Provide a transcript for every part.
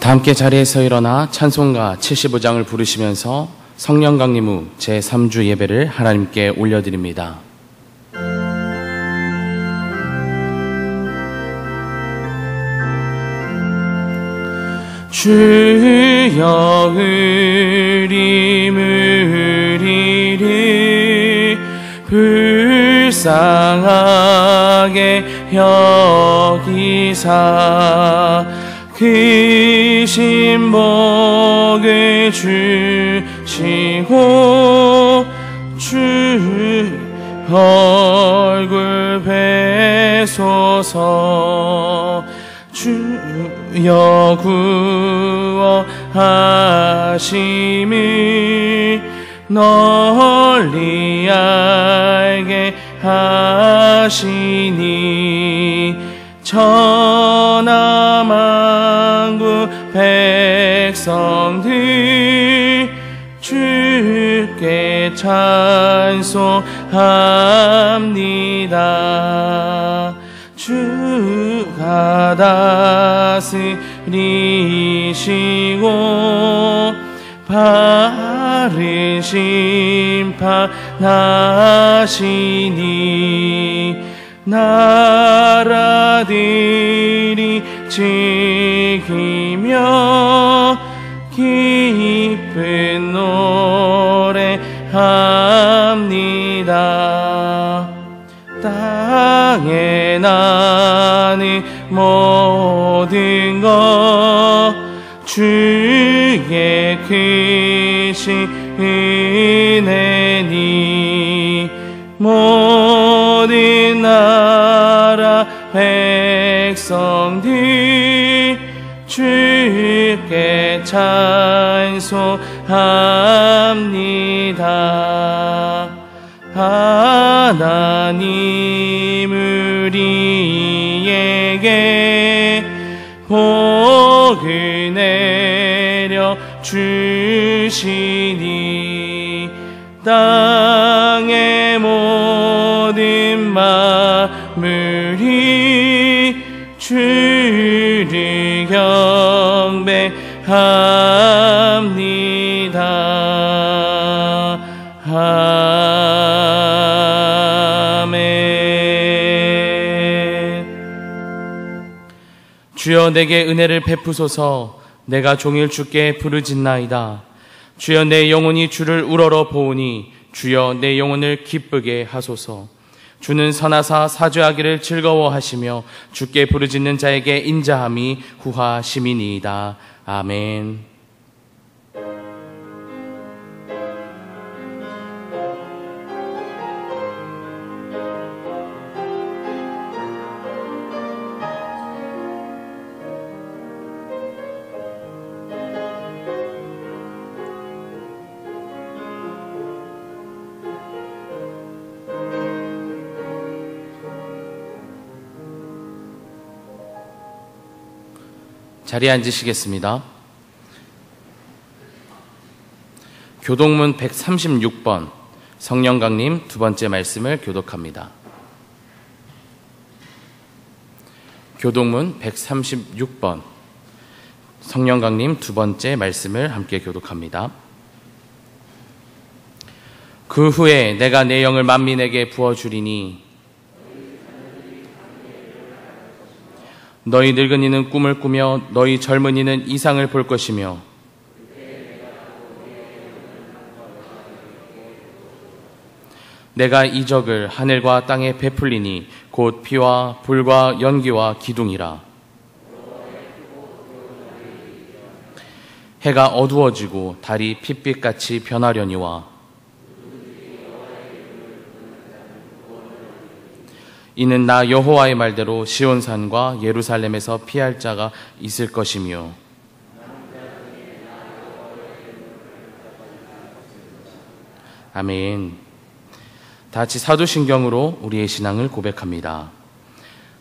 다 함께 자리에서 일어나 찬송가 75장을 부르시면서 성령 강림 후 제3주 예배를 하나님께 올려드립니다. 주여 의리무리를 불쌍하게 여기사 크신 복을 주시고 주 얼굴 뵈소서. 주여 구원하심을 널리 알게 하시니 천하만국 백성들 주께 찬송합니다. 주가 다스리시고 바른 심판하시니 나라들이 즐기며 기쁜 노래합니다. 땅에 나는 모든 것 주의 크신 은혜니 모든 나라 백성들 주께 찬송합니다. 하나님 우리에게 복을 내려 주시니 땅의 모든 만물이 주를 경배합니다. 아멘. 주여 내게 은혜를 베푸소서. 내가 종일 주께 부르짖나이다. 주여 내 영혼이 주를 우러러 보오니 주여 내 영혼을 기쁘게 하소서. 주는 선하사 사죄하기를 즐거워하시며 주께 부르짖는 자에게 인자함이 구하심이니이다. 아멘. 자리에 앉으시겠습니다. 교동문 136번 성령 강림 두 번째 말씀을 교독합니다. 교동문 136번 성령 강림 두 번째 말씀을 함께 교독합니다. 그 후에 내가 내 영을 만민에게 부어주리니 너희 늙은이는 꿈을 꾸며 너희 젊은이는 이상을 볼 것이며 내가 이적을 하늘과 땅에 베풀리니 곧 피와 불과 연기와 기둥이라. 해가 어두워지고 달이 핏빛같이 변하려니와 이는 나 여호와의 말대로 시온산과 예루살렘에서 피할 자가 있을 것이며 아멘. 다같이 사도신경으로 우리의 신앙을 고백합니다.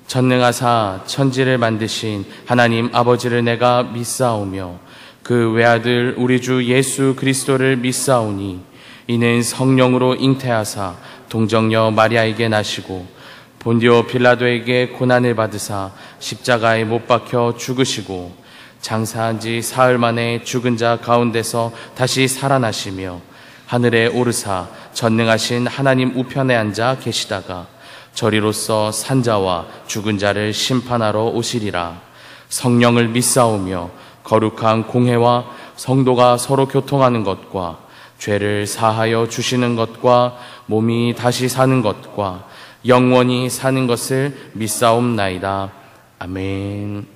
전능하사 천지를 만드신 하나님 아버지를 내가 믿사오며 그 외아들 우리 주 예수 그리스도를 믿사오니 이는 성령으로 잉태하사 동정녀 마리아에게 나시고 본디오 빌라도에게 고난을 받으사 십자가에 못 박혀 죽으시고 장사한 지 사흘 만에 죽은 자 가운데서 다시 살아나시며 하늘에 오르사 전능하신 하나님 우편에 앉아 계시다가 저리로서 산자와 죽은 자를 심판하러 오시리라. 성령을 믿사오며 거룩한 공회와 성도가 서로 교통하는 것과 죄를 사하여 주시는 것과 몸이 다시 사는 것과 영원히 사는 것을 믿사옵나이다. 아멘.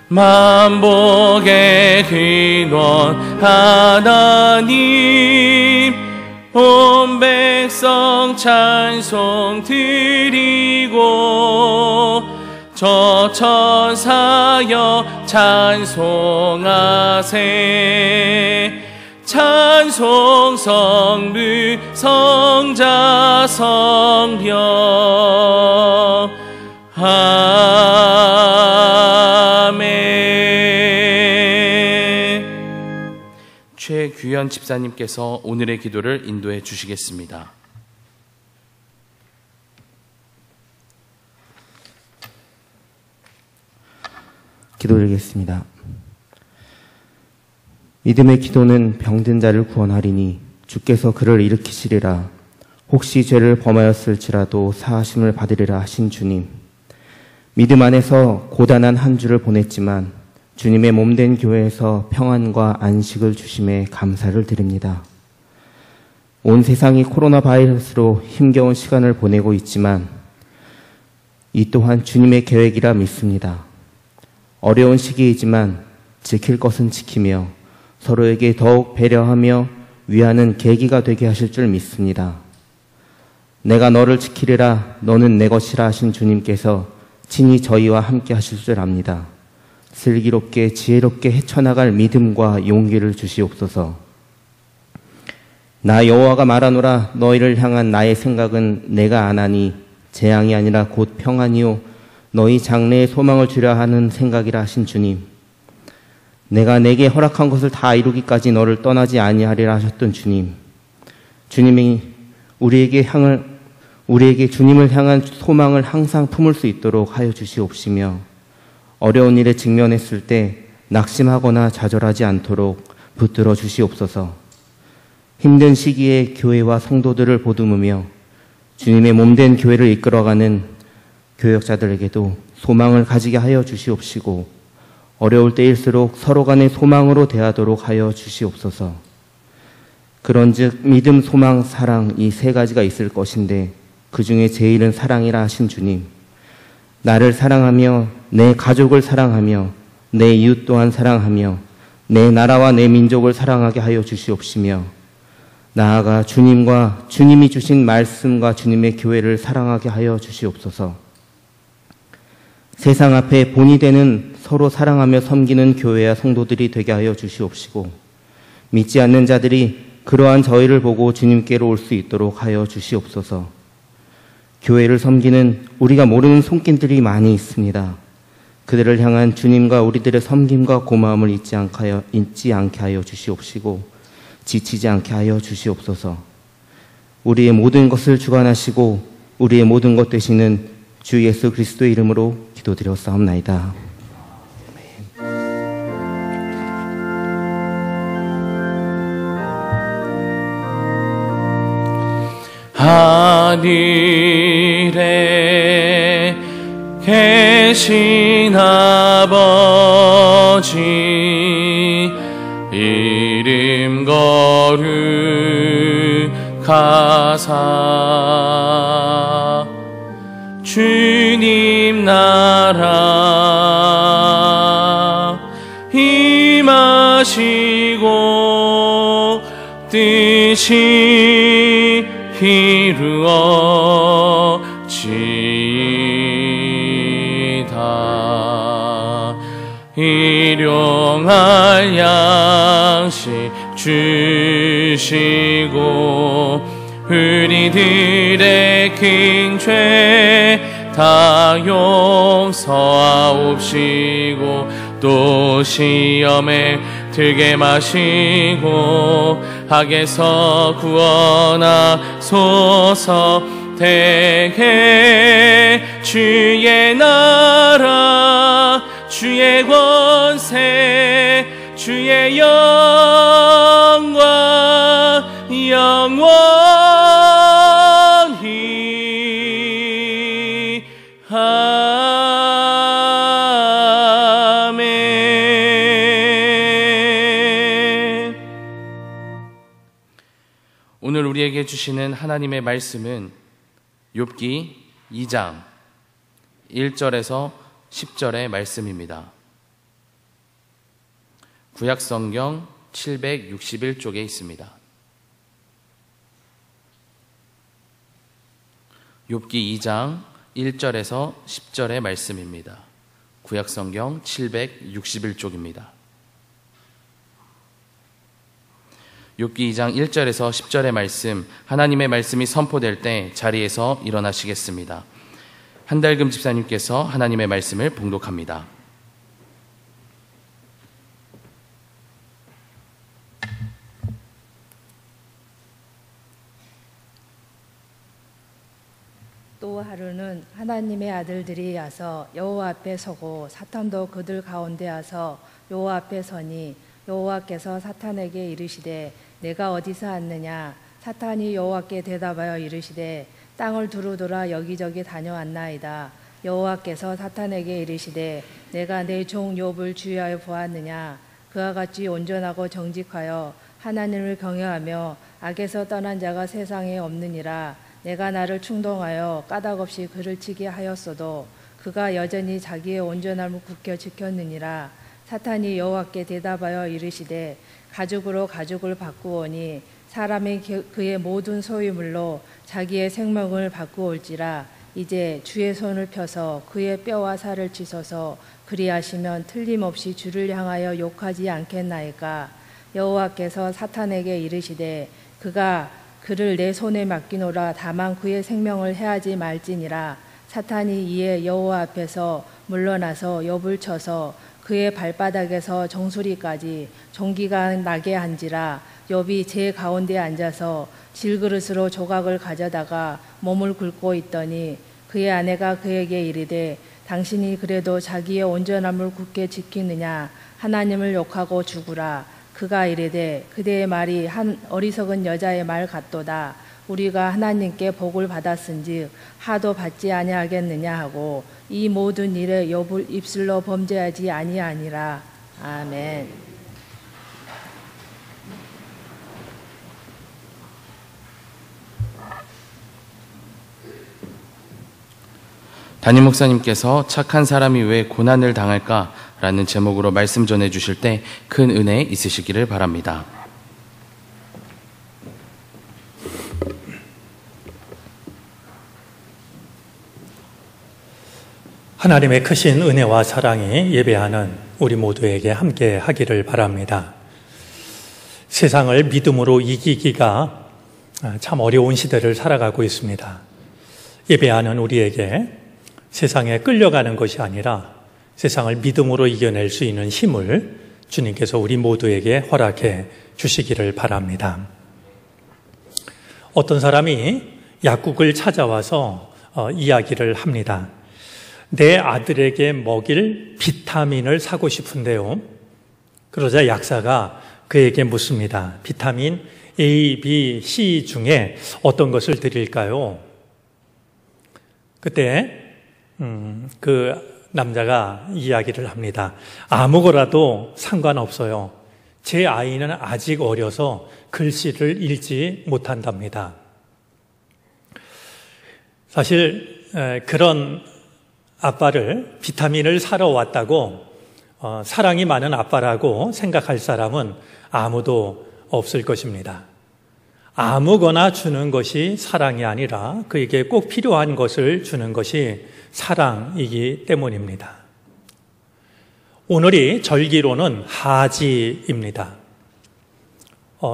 만복의 근원 하나님, 온 백성 찬송 드리고 저 천사여 찬송하세. 찬송 성부 성자 성령 아멘. 최규현 집사님께서 오늘의 기도를 인도해 주시겠습니다. 기도드리겠습니다. 믿음의 기도는 병든 자를 구원하리니 주께서 그를 일으키시리라. 혹시 죄를 범하였을지라도 사하심을 받으리라 하신 주님, 믿음 안에서 고단한 한 주를 보냈지만 주님의 몸된 교회에서 평안과 안식을 주심에 감사를 드립니다. 온 세상이 코로나 바이러스로 힘겨운 시간을 보내고 있지만 이 또한 주님의 계획이라 믿습니다. 어려운 시기이지만 지킬 것은 지키며 서로에게 더욱 배려하며 위하는 계기가 되게 하실 줄 믿습니다. 내가 너를 지키리라 너는 내 것이라 하신 주님께서 친히 저희와 함께 하실 줄 압니다. 슬기롭게 지혜롭게 헤쳐나갈 믿음과 용기를 주시옵소서. 나 여호와가 말하노라. 너희를 향한 나의 생각은 내가 안하니 재앙이 아니라 곧 평안이요 너희 장래에 소망을 주려 하는 생각이라 하신 주님, 내가 내게 허락한 것을 다 이루기까지 너를 떠나지 아니하리라 하셨던 주님, 주님이 우리에게 주님을 향한 소망을 항상 품을 수 있도록 하여 주시옵시며, 어려운 일에 직면했을 때 낙심하거나 좌절하지 않도록 붙들어 주시옵소서. 힘든 시기에 교회와 성도들을 보듬으며 주님의 몸된 교회를 이끌어가는 교역자들에게도 소망을 가지게 하여 주시옵시고, 어려울 때일수록 서로 간의 소망으로 대하도록 하여 주시옵소서. 그런즉 믿음, 소망, 사랑 이 세 가지가 있을 것인데 그 중에 제일은 사랑이라 하신 주님, 나를 사랑하며 내 가족을 사랑하며 내 이웃 또한 사랑하며 내 나라와 내 민족을 사랑하게 하여 주시옵시며, 나아가 주님과 주님이 주신 말씀과 주님의 교회를 사랑하게 하여 주시옵소서. 세상 앞에 본이 되는 서로 사랑하며 섬기는 교회와 성도들이 되게 하여 주시옵시고, 믿지 않는 자들이 그러한 저희를 보고 주님께로 올 수 있도록 하여 주시옵소서. 교회를 섬기는 우리가 모르는 손길들이 많이 있습니다. 그들을 향한 주님과 우리들의 섬김과 고마움을 잊지 않게 하여 주시옵시고, 지치지 않게 하여 주시옵소서. 우리의 모든 것을 주관하시고 우리의 모든 것 되시는 주 예수 그리스도의 이름으로 기도드렸사옵나이다. 하늘에 계신 아버지, 이름 거룩하사 주님 나라 임하시고 뜻이 이루어지이다. 일용할 양식 주시고 우리들의 큰 죄 다 용서하옵시고 또 시험에 들게 마시고 악에서 구원하소서. 대개 주의 나라 주의 권세 주의 영광 영원히 아멘. 오늘 우리에게 주시는 하나님의 말씀은 욥기 2장 1절에서 10절의 말씀입니다. 구약성경 761쪽에 있습니다. 욥기 2장 1절에서 10절의 말씀입니다. 구약성경 761쪽입니다. 욥기 2장 1절에서 10절의 말씀, 하나님의 말씀이 선포될 때 자리에서 일어나시겠습니다. 한달금 집사님께서 하나님의 말씀을 봉독합니다. 또 하루는 하나님의 아들들이 와서 여호와 앞에 서고 사탄도 그들 가운데 와서 여호와 앞에 서니 여호와께서 사탄에게 이르시되 내가 어디서 왔느냐? 사탄이 여호와께 대답하여 이르시되 땅을 두루 돌아 여기저기 다녀왔나이다. 여호와께서 사탄에게 이르시되 내가 내 종 욥을 주의하여 보았느냐? 그와 같이 온전하고 정직하여 하나님을 경외하며 악에서 떠난 자가 세상에 없느니라. 내가 나를 충동하여 까닭없이 그를 치게 하였어도 그가 여전히 자기의 온전함을 굳게 지켰느니라. 사탄이 여호와께 대답하여 이르시되 가죽으로 가죽을 바꾸오니 사람이 그의 모든 소유물로 자기의 생명을 바꾸올지라. 이제 주의 손을 펴서 그의 뼈와 살을 찢어서 그리하시면 틀림없이 주를 향하여 욕하지 않겠나이까. 여호와께서 사탄에게 이르시되 그가 그를 내 손에 맡기노라. 다만 그의 생명을 해하지 말지니라. 사탄이 이에 여호와 앞에서 물러나서 욥을 쳐서 그의 발바닥에서 정수리까지 종기가 나게 한지라. 욥이 제 가운데 앉아서 질그릇으로 조각을 가져다가 몸을 긁고 있더니 그의 아내가 그에게 이르되 당신이 그래도 자기의 온전함을 굳게 지키느냐? 하나님을 욕하고 죽으라. 그가 이르되 그대의 말이 한 어리석은 여자의 말 같도다. 우리가 하나님께 복을 받았은즉 하도 받지 아니하겠느냐 하고 이 모든 일에 욥을 입술로 범죄하지 아니하니라. 아멘. 담임 목사님께서 착한 사람이 왜 고난을 당할까라는 제목으로 말씀 전해 주실 때 큰 은혜 있으시기를 바랍니다. 하나님의 크신 은혜와 사랑이 예배하는 우리 모두에게 함께 하기를 바랍니다. 세상을 믿음으로 이기기가 참 어려운 시대를 살아가고 있습니다. 예배하는 우리에게 세상에 끌려가는 것이 아니라 세상을 믿음으로 이겨낼 수 있는 힘을 주님께서 우리 모두에게 허락해 주시기를 바랍니다. 어떤 사람이 약국을 찾아와서 이야기를 합니다. 내 아들에게 먹일 비타민을 사고 싶은데요. 그러자 약사가 그에게 묻습니다. 비타민 A, B, C 중에 어떤 것을 드릴까요? 그때 그 남자가 이야기를 합니다. 아무거라도 상관없어요. 제 아이는 아직 어려서 글씨를 읽지 못한답니다. 사실 그런 아빠를 비타민을 사러 왔다고 사랑이 많은 아빠라고 생각할 사람은 아무도 없을 것입니다. 아무거나 주는 것이 사랑이 아니라 그에게 꼭 필요한 것을 주는 것이 사랑이기 때문입니다. 오늘이 절기로는 하지입니다.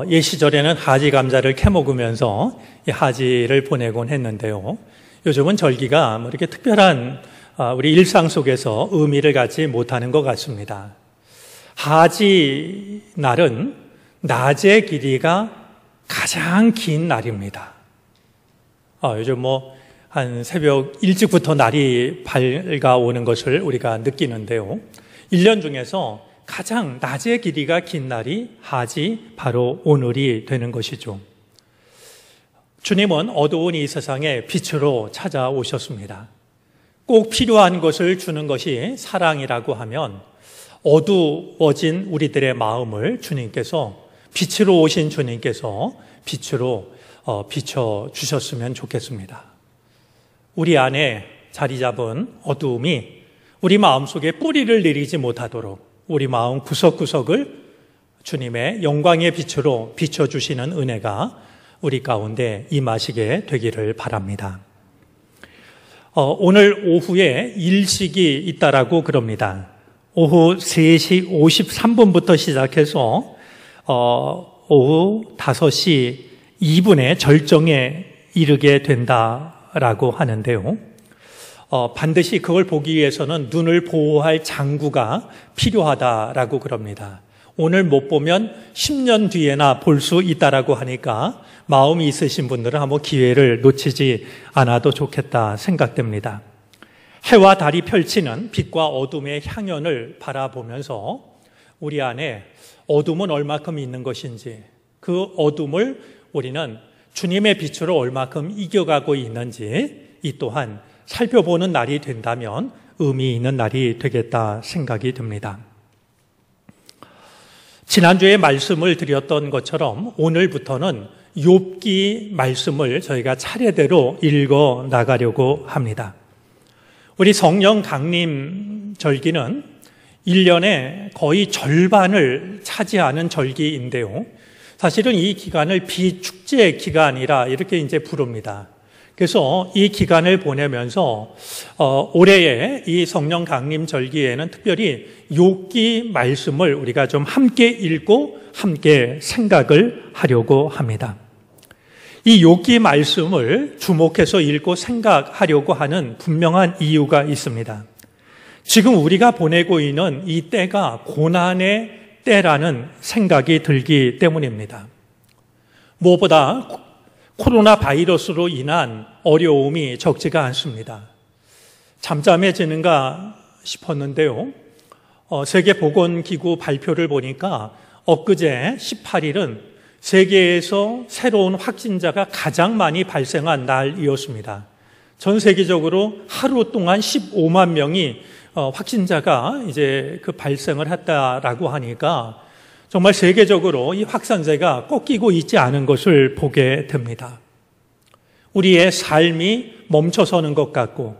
옛 시절에는 하지 감자를 캐먹으면서 이 하지를 보내곤 했는데요. 요즘은 절기가 뭐 이렇게 특별한 우리 일상 속에서 의미를 갖지 못하는 것 같습니다. 하지 날은 낮의 길이가 가장 긴 날입니다. 요즘 한 새벽 일찍부터 날이 밝아오는 것을 우리가 느끼는데요. 1년 중에서 가장 낮의 길이가 긴 날이 하지 바로 오늘이 되는 것이죠. 주님은 어두운 이 세상에 빛으로 찾아오셨습니다. 꼭 필요한 것을 주는 것이 사랑이라고 하면 어두워진 우리들의 마음을 주님께서, 빛으로 오신 주님께서 빛으로 비춰주셨으면 좋겠습니다. 우리 안에 자리 잡은 어두움이 우리 마음속에 뿌리를 내리지 못하도록 우리 마음 구석구석을 주님의 영광의 빛으로 비춰주시는 은혜가 우리 가운데 임하시게 되기를 바랍니다. 오늘 오후에 일식이 있다라고 그럽니다. 오후 3시 53분부터 시작해서 오후 5시 2분에 절정에 이르게 된다라고 하는데요. 반드시 그걸 보기 위해서는 눈을 보호할 장구가 필요하다라고 그럽니다. 오늘 못 보면 10년 뒤에나 볼 수 있다라고 하니까 마음이 있으신 분들은 한번 기회를 놓치지 않아도 좋겠다 생각됩니다. 해와 달이 펼치는 빛과 어둠의 향연을 바라보면서 우리 안에 어둠은 얼마큼 있는 것인지, 그 어둠을 우리는 주님의 빛으로 얼마큼 이겨가고 있는지 이 또한 살펴보는 날이 된다면 의미 있는 날이 되겠다 생각이 듭니다. 지난주에 말씀을 드렸던 것처럼 오늘부터는 욥기 말씀을 저희가 차례대로 읽어 나가려고 합니다. 우리 성령 강림 절기는 1년에 거의 절반을 차지하는 절기인데요. 사실은 이 기간을 비축제 기간이라 이렇게 이제 부릅니다. 그래서 이 기간을 보내면서 올해의 이 성령 강림 절기에는 특별히 욥기 말씀을 우리가 좀 함께 읽고 함께 생각을 하려고 합니다. 이 욥기 말씀을 주목해서 읽고 생각하려고 하는 분명한 이유가 있습니다. 지금 우리가 보내고 있는 이 때가 고난의 때라는 생각이 들기 때문입니다. 무엇보다 코로나 바이러스로 인한 어려움이 적지가 않습니다. 잠잠해지는가 싶었는데요. 세계보건기구 발표를 보니까 엊그제 18일은 세계에서 새로운 확진자가 가장 많이 발생한 날이었습니다. 전 세계적으로 하루 동안 15만 명이 확진자가 이제 발생을 했다라고 하니까 정말 세계적으로 이 확산세가 꺾이고 있지 않은 것을 보게 됩니다. 우리의 삶이 멈춰서는 것 같고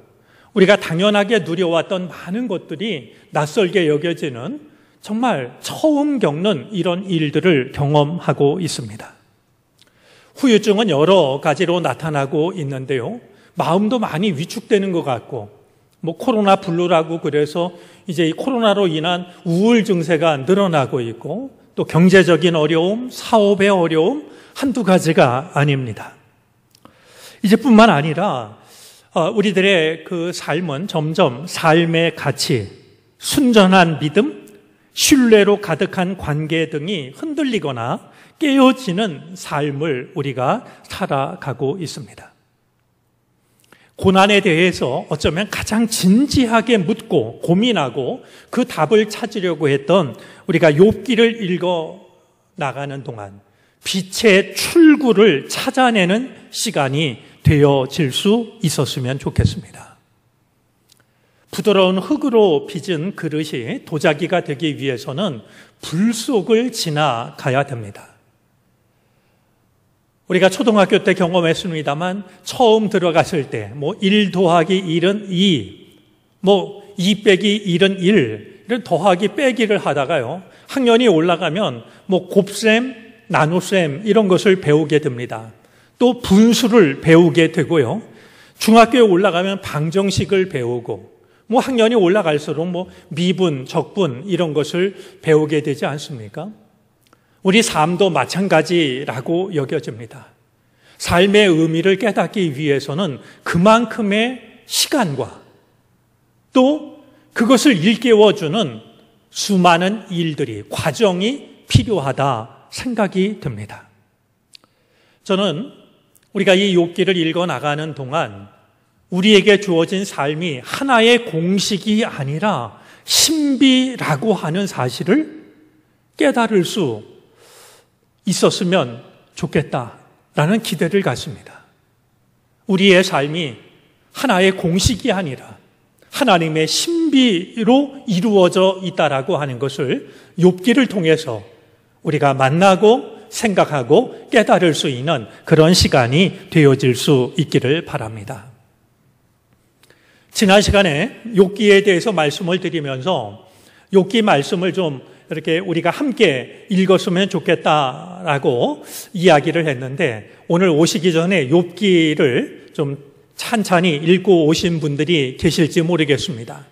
우리가 당연하게 누려왔던 많은 것들이 낯설게 여겨지는 정말 처음 겪는 이런 일들을 경험하고 있습니다. 후유증은 여러 가지로 나타나고 있는데요. 마음도 많이 위축되는 것 같고 코로나 블루라고 그래서 이제 이 코로나로 인한 우울 증세가 늘어나고 있고 또 경제적인 어려움, 사업의 어려움 한두 가지가 아닙니다. 이제뿐만 아니라 우리들의 그 삶은 점점 삶의 가치, 순전한 믿음, 신뢰로 가득한 관계 등이 흔들리거나 깨어지는 삶을 우리가 살아가고 있습니다. 고난에 대해서 어쩌면 가장 진지하게 묻고 고민하고 그 답을 찾으려고 했던 우리가 욥기를 읽어 나가는 동안 빛의 출구를 찾아내는 시간이 되어질 수 있었으면 좋겠습니다. 부드러운 흙으로 빚은 그릇이 도자기가 되기 위해서는 불 속을 지나가야 됩니다. 우리가 초등학교 때 경험했습니다만 처음 들어갔을 때 1 더하기 1은 2, 2 빼기 1은 1을 더하기 빼기를 하다가요. 학년이 올라가면 곱셈, 나눗셈 이런 것을 배우게 됩니다. 또 분수를 배우게 되고요. 중학교에 올라가면 방정식을 배우고 학년이 올라갈수록 미분, 적분 이런 것을 배우게 되지 않습니까? 우리 삶도 마찬가지라고 여겨집니다. 삶의 의미를 깨닫기 위해서는 그만큼의 시간과 또 그것을 일깨워주는 수많은 일들이, 과정이 필요하다 생각이 듭니다. 저는 우리가 이 욥기를 읽어 나가는 동안 우리에게 주어진 삶이 하나의 공식이 아니라 신비라고 하는 사실을 깨달을 수 있었으면 좋겠다라는 기대를 갖습니다. 우리의 삶이 하나의 공식이 아니라 하나님의 신비로 이루어져 있다라고 하는 것을 욥기를 통해서 우리가 만나고 생각하고 깨달을 수 있는 그런 시간이 되어질 수 있기를 바랍니다. 지난 시간에 욥기에 대해서 말씀을 드리면서 욥기 말씀을 좀 이렇게 우리가 함께 읽었으면 좋겠다라고 이야기를 했는데, 오늘 오시기 전에 욥기를 좀 찬찬히 읽고 오신 분들이 계실지 모르겠습니다.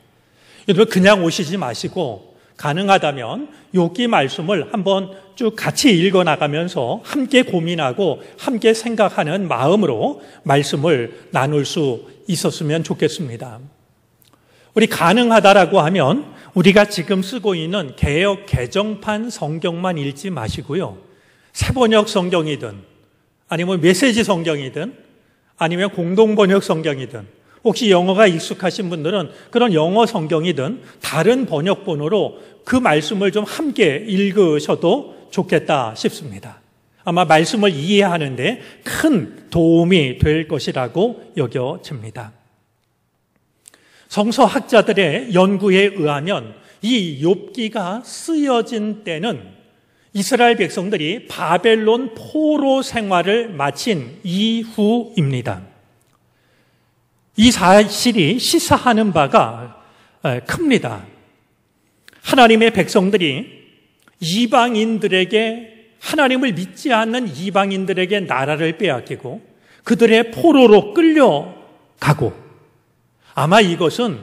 여러분, 그냥 오시지 마시고 가능하다면 욥기 말씀을 한번 쭉 같이 읽어 나가면서 함께 고민하고 함께 생각하는 마음으로 말씀을 나눌 수 있었으면 좋겠습니다. 우리 가능하다라고 하면 우리가 지금 쓰고 있는 개역 개정판 성경만 읽지 마시고요, 새번역 성경이든 아니면 메시지 성경이든 아니면 공동번역 성경이든, 혹시 영어가 익숙하신 분들은 그런 영어 성경이든 다른 번역본으로 그 말씀을 좀 함께 읽으셔도 좋겠다 싶습니다. 아마 말씀을 이해하는데 큰 도움이 될 것이라고 여겨집니다. 성서학자들의 연구에 의하면 이 욥기가 쓰여진 때는 이스라엘 백성들이 바벨론 포로 생활을 마친 이후입니다. 이 사실이 시사하는 바가 큽니다. 하나님의 백성들이 이방인들에게, 하나님을 믿지 않는 이방인들에게 나라를 빼앗기고 그들의 포로로 끌려가고, 아마 이것은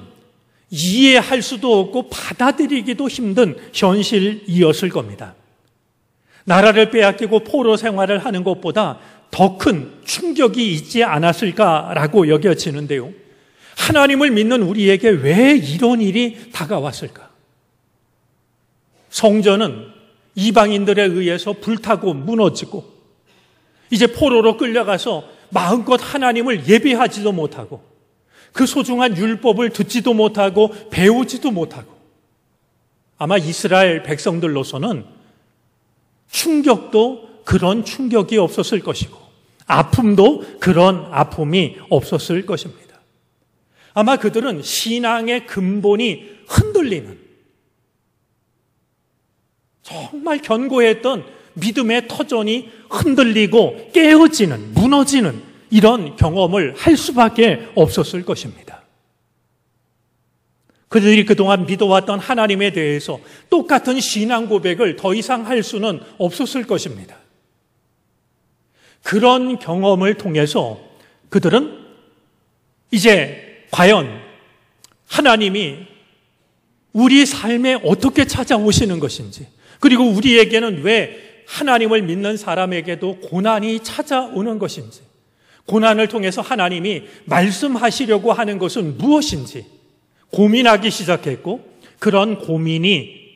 이해할 수도 없고 받아들이기도 힘든 현실이었을 겁니다. 나라를 빼앗기고 포로 생활을 하는 것보다 더 큰 충격이 있지 않았을까라고 여겨지는데요. 하나님을 믿는 우리에게 왜 이런 일이 다가왔을까? 성전은 이방인들에 의해서 불타고 무너지고, 이제 포로로 끌려가서 마음껏 하나님을 예배하지도 못하고 그 소중한 율법을 듣지도 못하고 배우지도 못하고, 아마 이스라엘 백성들로서는 충격도 그런 충격이 없었을 것이고 아픔도 그런 아픔이 없었을 것입니다. 아마 그들은 신앙의 근본이 흔들리는, 정말 견고했던 믿음의 터전이 흔들리고 깨어지는, 무너지는 이런 경험을 할 수밖에 없었을 것입니다. 그들이 그동안 믿어왔던 하나님에 대해서 똑같은 신앙 고백을 더 이상 할 수는 없었을 것입니다. 그런 경험을 통해서 그들은 이제 과연 하나님이 우리 삶에 어떻게 찾아오시는 것인지, 그리고 우리에게는 왜 하나님을 믿는 사람에게도 고난이 찾아오는 것인지, 고난을 통해서 하나님이 말씀하시려고 하는 것은 무엇인지 고민하기 시작했고, 그런 고민이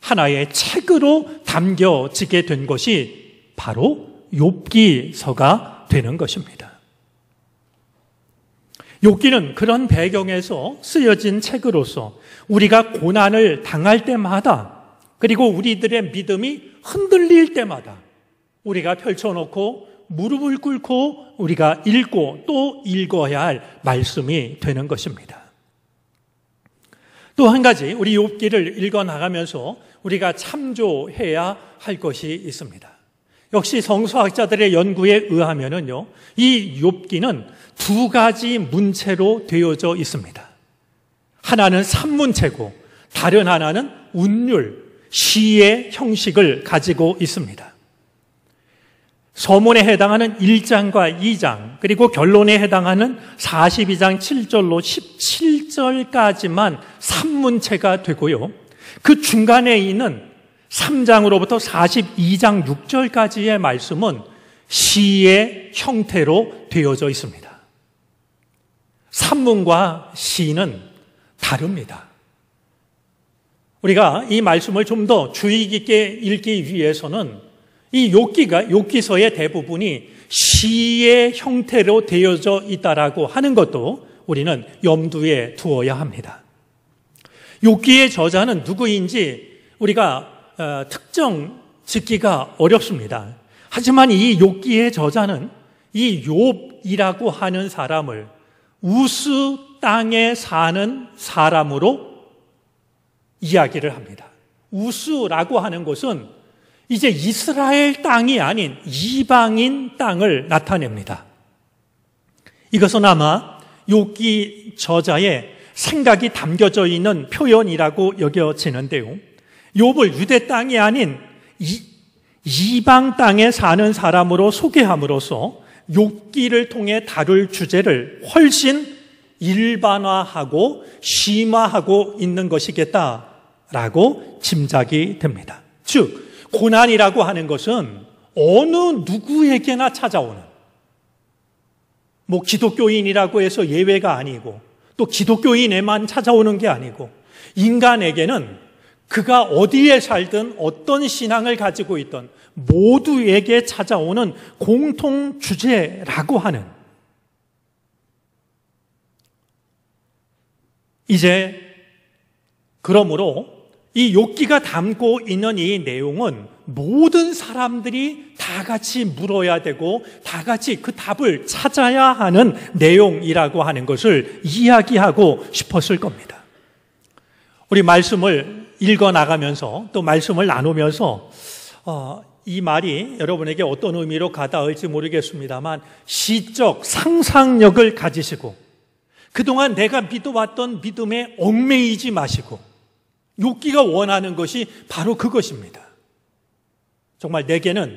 하나의 책으로 담겨지게 된 것이 바로 욥기서가 되는 것입니다. 욥기는 그런 배경에서 쓰여진 책으로서 우리가 고난을 당할 때마다, 그리고 우리들의 믿음이 흔들릴 때마다 우리가 펼쳐놓고 무릎을 꿇고 우리가 읽고 또 읽어야 할 말씀이 되는 것입니다. 또 한 가지, 우리 욥기를 읽어나가면서 우리가 참조해야 할 것이 있습니다. 역시 성서학자들의 연구에 의하면요, 이 욥기는 두 가지 문체로 되어져 있습니다. 하나는 산문체고 다른 하나는 운율, 시의 형식을 가지고 있습니다. 서문에 해당하는 1장과 2장, 그리고 결론에 해당하는 42장 7절로 17절까지만 산문체가 되고요, 그 중간에 있는 3장으로부터 42장 6절까지의 말씀은 시의 형태로 되어져 있습니다. 산문과 시는 다릅니다. 우리가 이 말씀을 좀 더 주의 깊게 읽기 위해서는 이 욥기서의 대부분이 시의 형태로 되어져 있다라고 하는 것도 우리는 염두에 두어야 합니다. 욥기의 저자는 누구인지 우리가 특정 짓기가 어렵습니다. 하지만 이 욥기의 저자는 이 욥이라고 하는 사람을 우스 땅에 사는 사람으로 이야기를 합니다. 우스라고 하는 것은 이제 이스라엘 땅이 아닌 이방인 땅을 나타냅니다. 이것은 아마 욥기 저자의 생각이 담겨져 있는 표현이라고 여겨지는데요. 욥을 유대 땅이 아닌 이방 땅에 사는 사람으로 소개함으로써 욥기를 통해 다룰 주제를 훨씬 일반화하고 심화하고 있는 것이겠다라고 짐작이 됩니다. 즉 고난이라고 하는 것은 어느 누구에게나 찾아오는, 기독교인이라고 해서 예외가 아니고 또 기독교인에만 찾아오는 게 아니고 인간에게는 그가 어디에 살든 어떤 신앙을 가지고 있던 모두에게 찾아오는 공통 주제라고 하는, 이제 그러므로 이 욥기가 담고 있는 이 내용은 모든 사람들이 다 같이 물어야 되고 다 같이 그 답을 찾아야 하는 내용이라고 하는 것을 이야기하고 싶었을 겁니다. 우리 말씀을 읽어 나가면서 또 말씀을 나누면서 이 말이 여러분에게 어떤 의미로 가닿을지 모르겠습니다만 시적 상상력을 가지시고 그동안 내가 믿어왔던 믿음에 얽매이지 마시고 욥기가 원하는 것이 바로 그것입니다. 정말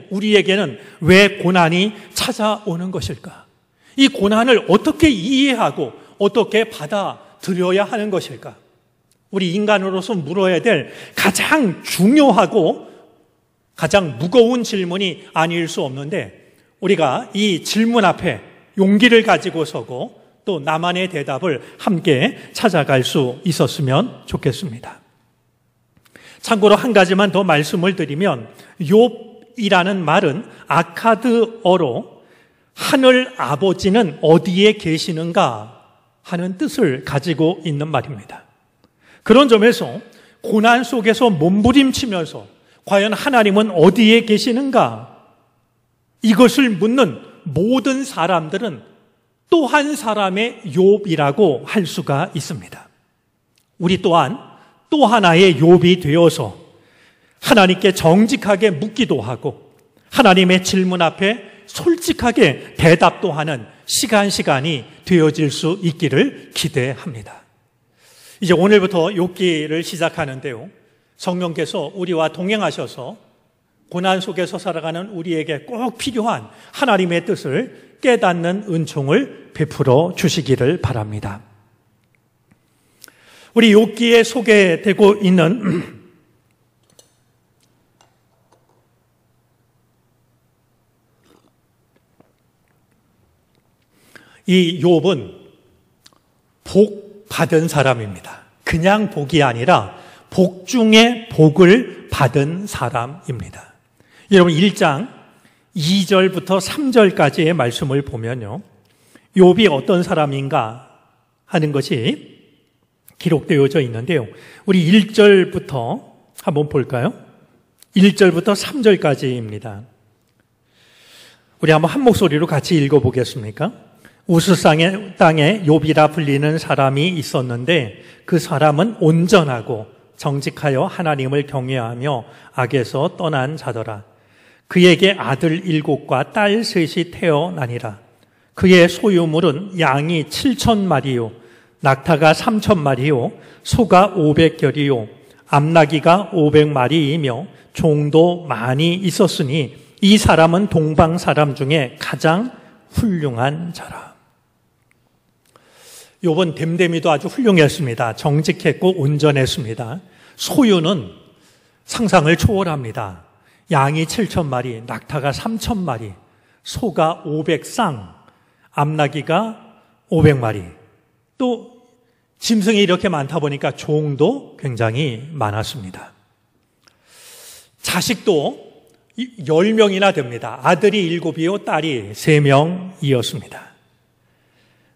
우리에게는 왜 고난이 찾아오는 것일까? 이 고난을 어떻게 이해하고 어떻게 받아들여야 하는 것일까? 우리 인간으로서 물어야 될 가장 중요하고 가장 무거운 질문이 아닐 수 없는데 우리가 이 질문 앞에 용기를 가지고 서고 또 나만의 대답을 함께 찾아갈 수 있었으면 좋겠습니다. 참고로 한 가지만 더 말씀을 드리면 욥이라는 말은 아카드어로 하늘 아버지는 어디에 계시는가 하는 뜻을 가지고 있는 말입니다. 그런 점에서 고난 속에서 몸부림치면서 과연 하나님은 어디에 계시는가? 이것을 묻는 모든 사람들은 또 한 사람의 욥이라고 할 수가 있습니다. 우리 또한 또 하나의 욥이 되어서 하나님께 정직하게 묻기도 하고 하나님의 질문 앞에 솔직하게 대답도 하는 시간이 되어질 수 있기를 기대합니다. 이제 오늘부터 욥기를 시작하는데요. 성령께서 우리와 동행하셔서 고난 속에서 살아가는 우리에게 꼭 필요한 하나님의 뜻을 깨닫는 은총을 베풀어 주시기를 바랍니다. 우리 욥기에 소개되고 있는 이 욥은 복 받은 사람입니다. 그냥 복이 아니라 복 중에 복을 받은 사람입니다. 여러분 1장 2절부터 3절까지의 말씀을 보면요. 욥이 어떤 사람인가 하는 것이 기록되어져 있는데요. 우리 1절부터 한번 볼까요? 1절부터 3절까지입니다. 우리 한번 한 목소리로 같이 읽어보겠습니까? 우스 땅에 욥이라 불리는 사람이 있었는데 그 사람은 온전하고 정직하여 하나님을 경외하며 악에서 떠난 자더라. 그에게 아들 7과 딸 3이 태어나니라. 그의 소유물은 양이 7,000마리요 낙타가 3,000마리요 소가 500결이요 암나귀가 500마리이며 종도 많이 있었으니 이 사람은 동방 사람 중에 가장 훌륭한 자라. 욥은 됨됨이도 아주 훌륭했습니다. 정직했고 온전했습니다. 소유는 상상을 초월합니다. 양이 7,000마리, 낙타가 3,000마리, 소가 500쌍, 암나귀가 500마리. 또 짐승이 이렇게 많다 보니까 종도 굉장히 많았습니다. 자식도 10명이나 됩니다. 아들이 7이요, 딸이 3명이었습니다.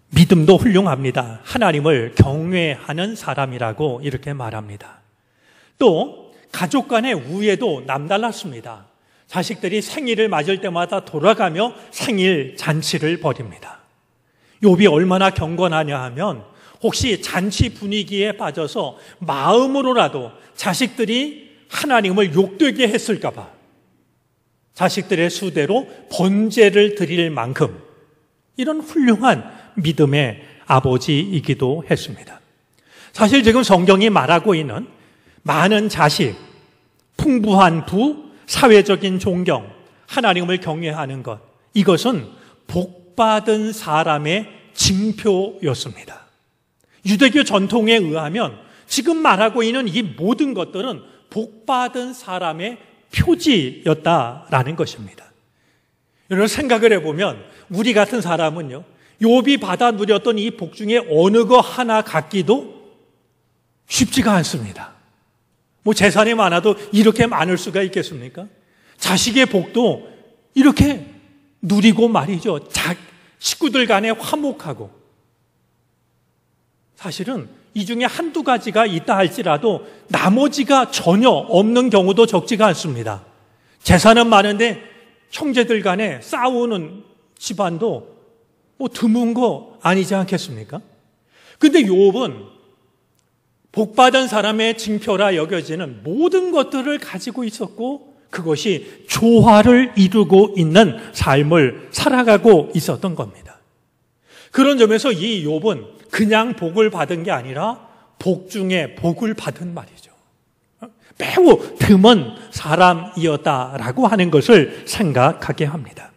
믿음도 훌륭합니다. 하나님을 경외하는 사람이라고 이렇게 말합니다. 또 가족 간의 우애도 남달랐습니다. 자식들이 생일을 맞을 때마다 돌아가며 생일 잔치를 벌입니다. 욥이 얼마나 경건하냐 하면 혹시 잔치 분위기에 빠져서 마음으로라도 자식들이 하나님을 욕되게 했을까 봐 자식들의 수대로 번제를 드릴 만큼 이런 훌륭한 믿음의 아버지이기도 했습니다. 사실 지금 성경이 말하고 있는 많은 자식, 풍부한 부, 사회적인 존경, 하나님을 경외하는 것, 이것은 복받은 사람의 징표였습니다. 유대교 전통에 의하면 지금 말하고 있는 이 모든 것들은 복받은 사람의 표지였다라는 것입니다. 여러분 생각을 해보면 우리 같은 사람은요, 욥이 받아 누렸던 이 복 중에 어느 거 하나 갖기도 쉽지가 않습니다. 뭐 재산이 많아도 이렇게 많을 수가 있겠습니까? 자식의 복도 이렇게 누리고 말이죠. 식구들 간에 화목하고. 사실은 이 중에 한두 가지가 있다 할지라도 나머지가 전혀 없는 경우도 적지가 않습니다. 재산은 많은데 형제들 간에 싸우는 집안도 뭐 드문 거 아니지 않겠습니까? 근데 욥은 복받은 사람의 징표라 여겨지는 모든 것들을 가지고 있었고 그것이 조화를 이루고 있는 삶을 살아가고 있었던 겁니다. 그런 점에서 이 욥은 그냥 복을 받은 게 아니라 복 중에 복을 받은 말이죠. 매우 드문 사람이었다라고 하는 것을 생각하게 합니다.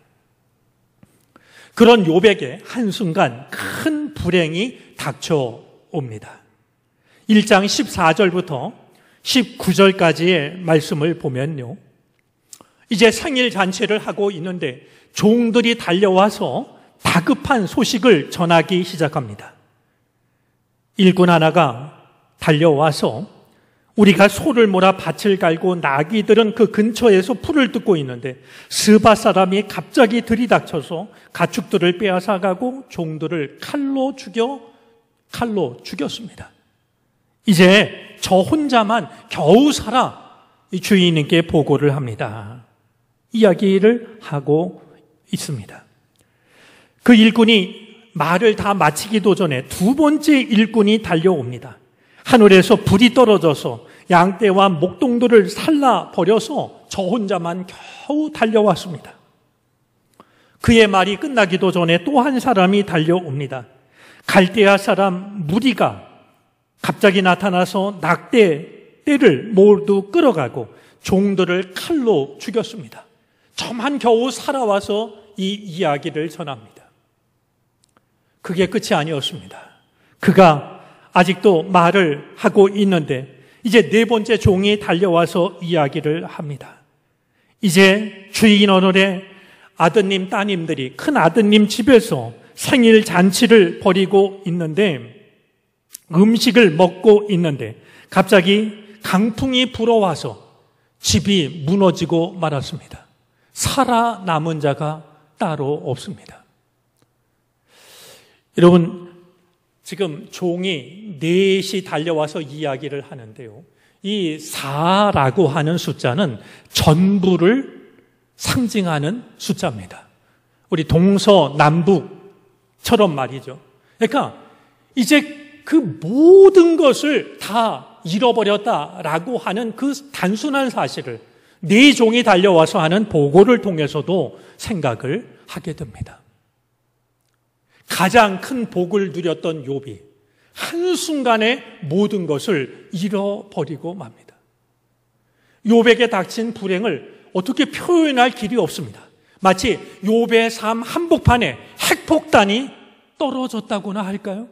그런 욥에게 한순간 큰 불행이 닥쳐옵니다. 1장 14절부터 19절까지의 말씀을 보면요. 이제 생일 잔치를 하고 있는데 종들이 달려와서 다급한 소식을 전하기 시작합니다. 일꾼 하나가 달려와서 우리가 소를 몰아 밭을 갈고 나귀들은 그 근처에서 풀을 뜯고 있는데 스바 사람이 갑자기 들이닥쳐서 가축들을 빼앗아가고 종들을 칼로 죽였습니다. 이제 저 혼자만 겨우 살아 이 주인님께 보고를 합니다. 이야기를 하고 있습니다. 그 일꾼이 말을 다 마치기도 전에 두 번째 일꾼이 달려옵니다. 하늘에서 불이 떨어져서 양떼와 목동들을 살라버려서 저 혼자만 겨우 달려왔습니다. 그의 말이 끝나기도 전에 또 한 사람이 달려옵니다. 갈대아 사람 무리가 갑자기 나타나서 떼를 모두 끌어가고 종들을 칼로 죽였습니다. 저만 겨우 살아와서 이 이야기를 전합니다. 그게 끝이 아니었습니다. 그가 아직도 말을 하고 있는데 이제 네 번째 종이 달려와서 이야기를 합니다. 이제 주인 어른의 아드님, 따님들이 큰 아드님 집에서 생일 잔치를 벌이고 있는데 음식을 먹고 있는데 갑자기 강풍이 불어와서 집이 무너지고 말았습니다. 살아남은 자가 따로 없습니다. 여러분, 지금 종이 넷이 달려와서 이야기를 하는데요. 이 4라고 하는 숫자는 전부를 상징하는 숫자입니다. 우리 동서남북처럼 말이죠. 그러니까 이제 그 모든 것을 다 잃어버렸다라고 하는 그 단순한 사실을 네 종이 달려와서 하는 보고를 통해서도 생각을 하게 됩니다. 가장 큰 복을 누렸던 욥이 한순간에 모든 것을 잃어버리고 맙니다. 욥에게 닥친 불행을 어떻게 표현할 길이 없습니다. 마치 욥의 삶 한복판에 핵폭탄이 떨어졌다고나 할까요?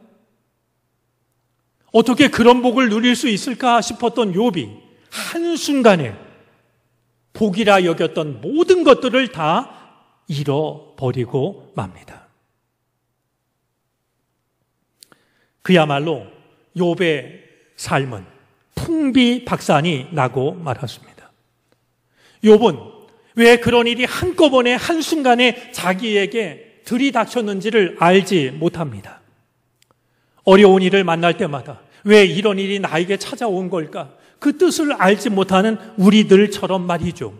어떻게 그런 복을 누릴 수 있을까 싶었던 욥이 한순간에 복이라 여겼던 모든 것들을 다 잃어버리고 맙니다. 그야말로 욥의 삶은 풍비박산이 나고 말았습니다. 욥은 왜 그런 일이 한꺼번에 한순간에 자기에게 들이닥쳤는지를 알지 못합니다. 어려운 일을 만날 때마다 왜 이런 일이 나에게 찾아온 걸까? 그 뜻을 알지 못하는 우리들처럼 말이죠.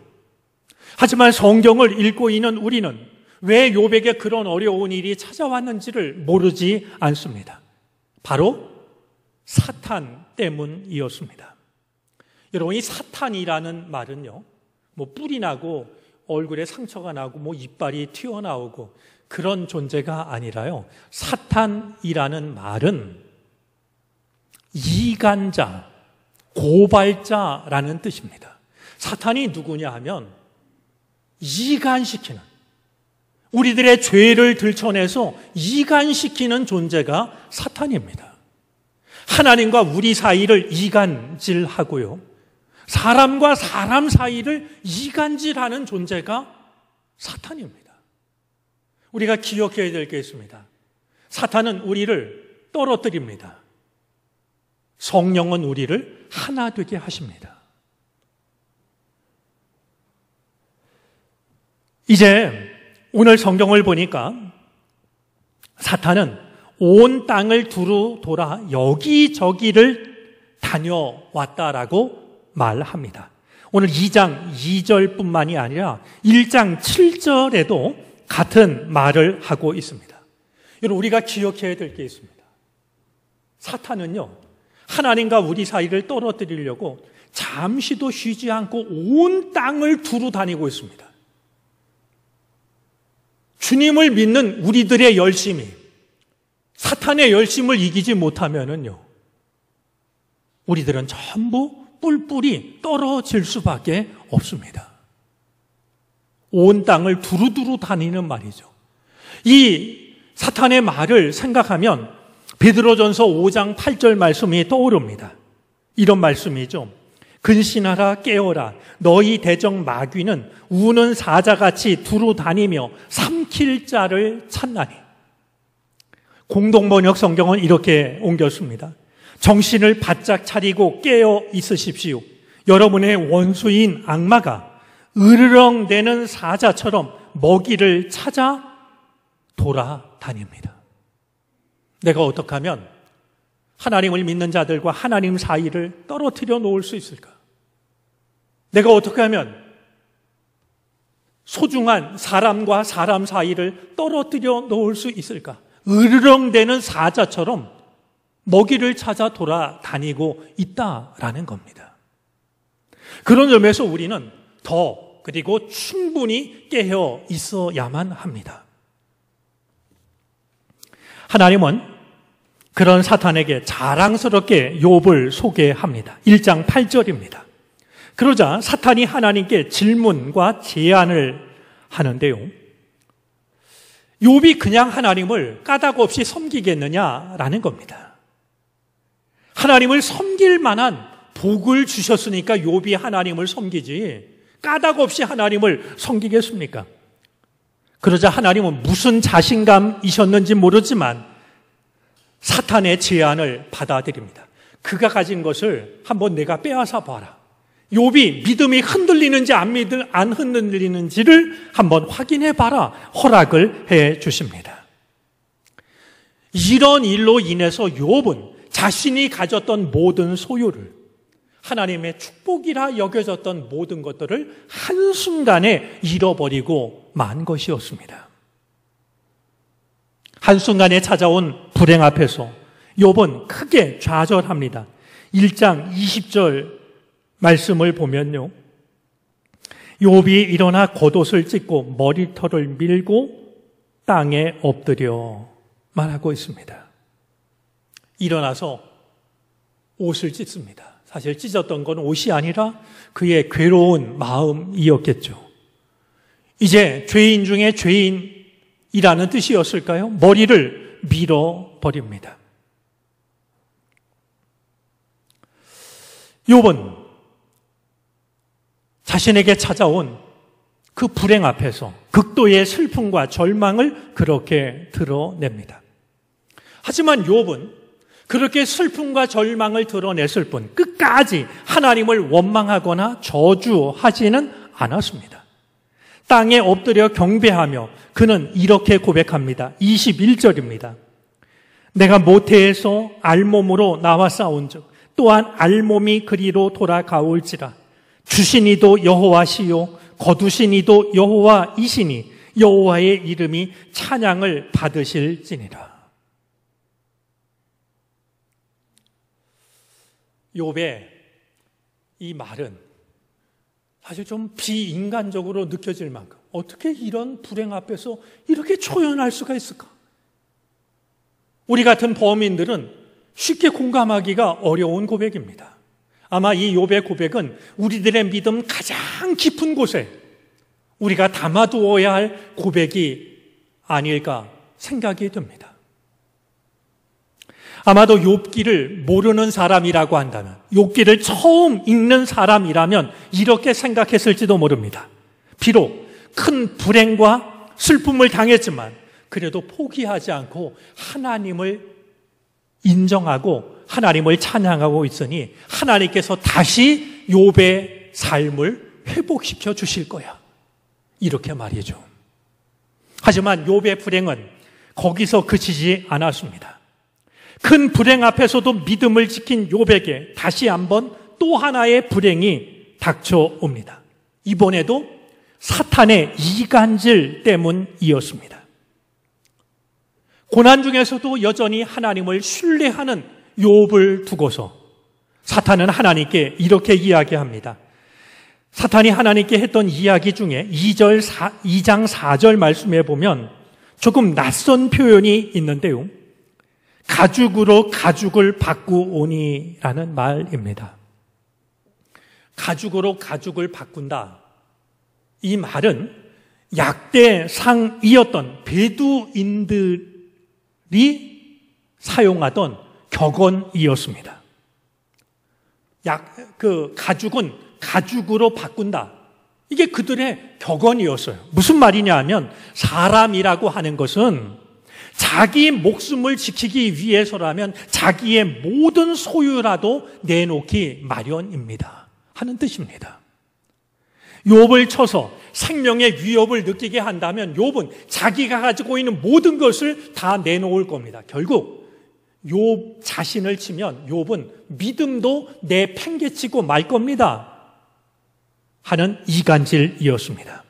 하지만 성경을 읽고 있는 우리는 왜 욥에게 그런 어려운 일이 찾아왔는지를 모르지 않습니다. 바로 사탄 때문이었습니다. 여러분, 이 사탄이라는 말은요, 뿔이 나고 얼굴에 상처가 나고 이빨이 튀어나오고 그런 존재가 아니라요, 사탄이라는 말은 이간자, 고발자라는 뜻입니다. 사탄이 누구냐 하면 이간시키는, 우리들의 죄를 들춰내서 이간시키는 존재가 사탄입니다. 하나님과 우리 사이를 이간질하고요, 사람과 사람 사이를 이간질하는 존재가 사탄입니다. 우리가 기억해야 될 게 있습니다. 사탄은 우리를 떨어뜨립니다. 성령은 우리를 하나 되게 하십니다. 이제 오늘 성경을 보니까 사탄은 온 땅을 두루 돌아 여기저기를 다녀왔다라고 말합니다. 오늘 2장 2절뿐만이 아니라 1장 7절에도 같은 말을 하고 있습니다. 여러분, 우리가 기억해야 될 게 있습니다. 사탄은요, 하나님과 우리 사이를 떨어뜨리려고 잠시도 쉬지 않고 온 땅을 두루 다니고 있습니다. 주님을 믿는 우리들의 열심이 사탄의 열심을 이기지 못하면은요, 우리들은 전부 뿔뿔이 떨어질 수밖에 없습니다. 온 땅을 두루두루 다니는 말이죠. 이 사탄의 말을 생각하면 베드로전서 5장 8절 말씀이 떠오릅니다. 이런 말씀이죠. 근신하라, 깨어라. 너희 대적 마귀는 우는 사자같이 두루 다니며 삼킬 자를 찾나니. 공동번역 성경은 이렇게 옮겼습니다. 정신을 바짝 차리고 깨어 있으십시오. 여러분의 원수인 악마가 으르렁대는 사자처럼 먹이를 찾아 돌아다닙니다. 내가 어떻게 하면 하나님을 믿는 자들과 하나님 사이를 떨어뜨려 놓을 수 있을까? 내가 어떻게 하면 소중한 사람과 사람 사이를 떨어뜨려 놓을 수 있을까? 으르렁대는 사자처럼 먹이를 찾아 돌아다니고 있다라는 겁니다. 그런 점에서 우리는 더, 그리고 충분히 깨어 있어야만 합니다. 하나님은 그런 사탄에게 자랑스럽게 욥을 소개합니다. 1장 8절입니다. 그러자 사탄이 하나님께 질문과 제안을 하는데요, 욥이 그냥 하나님을 까닭 없이 섬기겠느냐라는 겁니다. 하나님을 섬길 만한 복을 주셨으니까 욥이 하나님을 섬기지 까닭 없이 하나님을 섬기겠습니까? 그러자 하나님은 무슨 자신감이셨는지 모르지만 사탄의 제안을 받아들입니다. 그가 가진 것을 한번 내가 빼앗아 봐라. 욥이 믿음이 흔들리는지 안 흔들리는지를 한번 확인해 봐라. 허락을 해 주십니다. 이런 일로 인해서 욥은 자신이 가졌던 모든 소유를, 하나님의 축복이라 여겨졌던 모든 것들을 한순간에 잃어버리고 만 것이었습니다. 한순간에 찾아온 불행 앞에서 욥은 크게 좌절합니다. 1장 20절 말씀을 보면요, 욥이 일어나 겉옷을 찢고 머리털을 밀고 땅에 엎드려 말하고 있습니다. 일어나서 옷을 찢습니다. 사실 찢었던 건 옷이 아니라 그의 괴로운 마음이었겠죠. 이제 죄인 중에 죄인이라는 뜻이었을까요? 머리를 밀어버립니다. 욥은 자신에게 찾아온 그 불행 앞에서 극도의 슬픔과 절망을 그렇게 드러냅니다. 하지만 욥은 그렇게 슬픔과 절망을 드러냈을 뿐 끝까지 하나님을 원망하거나 저주하지는 않았습니다. 땅에 엎드려 경배하며 그는 이렇게 고백합니다. 21절입니다. 내가 모태에서 알몸으로 나와 싸운즉 또한 알몸이 그리로 돌아가올지라. 주신 이도 여호와시요 거두신 이도 여호와이시니 여호와의 이름이 찬양을 받으실지니라. 욥의 이 말은 사실 좀 비인간적으로 느껴질 만큼 어떻게 이런 불행 앞에서 이렇게 초연할 수가 있을까? 우리 같은 범인들은 쉽게 공감하기가 어려운 고백입니다. 아마 이 욥의 고백은 우리들의 믿음 가장 깊은 곳에 우리가 담아두어야 할 고백이 아닐까 생각이 듭니다. 아마도 욥기를 모르는 사람이라고 한다면, 욥기를 처음 읽는 사람이라면 이렇게 생각했을지도 모릅니다. 비록 큰 불행과 슬픔을 당했지만 그래도 포기하지 않고 하나님을 인정하고 하나님을 찬양하고 있으니 하나님께서 다시 욥의 삶을 회복시켜 주실 거야. 이렇게 말이죠. 하지만 욥의 불행은 거기서 그치지 않았습니다. 큰 불행 앞에서도 믿음을 지킨 욥에게 다시 한번 또 하나의 불행이 닥쳐옵니다. 이번에도 사탄의 이간질 때문이었습니다. 고난 중에서도 여전히 하나님을 신뢰하는 욥을 두고서 사탄은 하나님께 이렇게 이야기합니다. 사탄이 하나님께 했던 이야기 중에 2장 4절 말씀에 보면 조금 낯선 표현이 있는데요. 가죽으로 가죽을 바꾸오니라는 말입니다. 가죽으로 가죽을 바꾼다. 이 말은 약대상이었던 베두인들이 사용하던 격언이었습니다. 가죽은 가죽으로 바꾼다. 이게 그들의 격언이었어요. 무슨 말이냐 하면 사람이라고 하는 것은 자기 목숨을 지키기 위해서라면 자기의 모든 소유라도 내놓기 마련입니다 하는 뜻입니다. 욥을 쳐서 생명의 위협을 느끼게 한다면 욥은 자기가 가지고 있는 모든 것을 다 내놓을 겁니다. 결국 욥 자신을 치면 욥은 믿음도 내팽개치고 말 겁니다 하는 이간질이었습니다.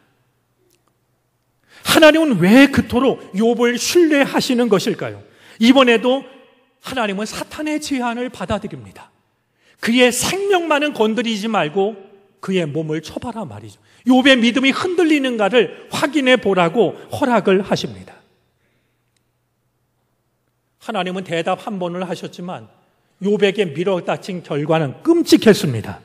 하나님은 왜 그토록 욥을 신뢰하시는 것일까요? 이번에도 하나님은 사탄의 제안을 받아들입니다. 그의 생명만은 건드리지 말고 그의 몸을 쳐봐라 말이죠. 욥의 믿음이 흔들리는가를 확인해 보라고 허락을 하십니다. 하나님은 대답 한 번을 하셨지만 욥에게 밀어닥친 결과는 끔찍했습니다.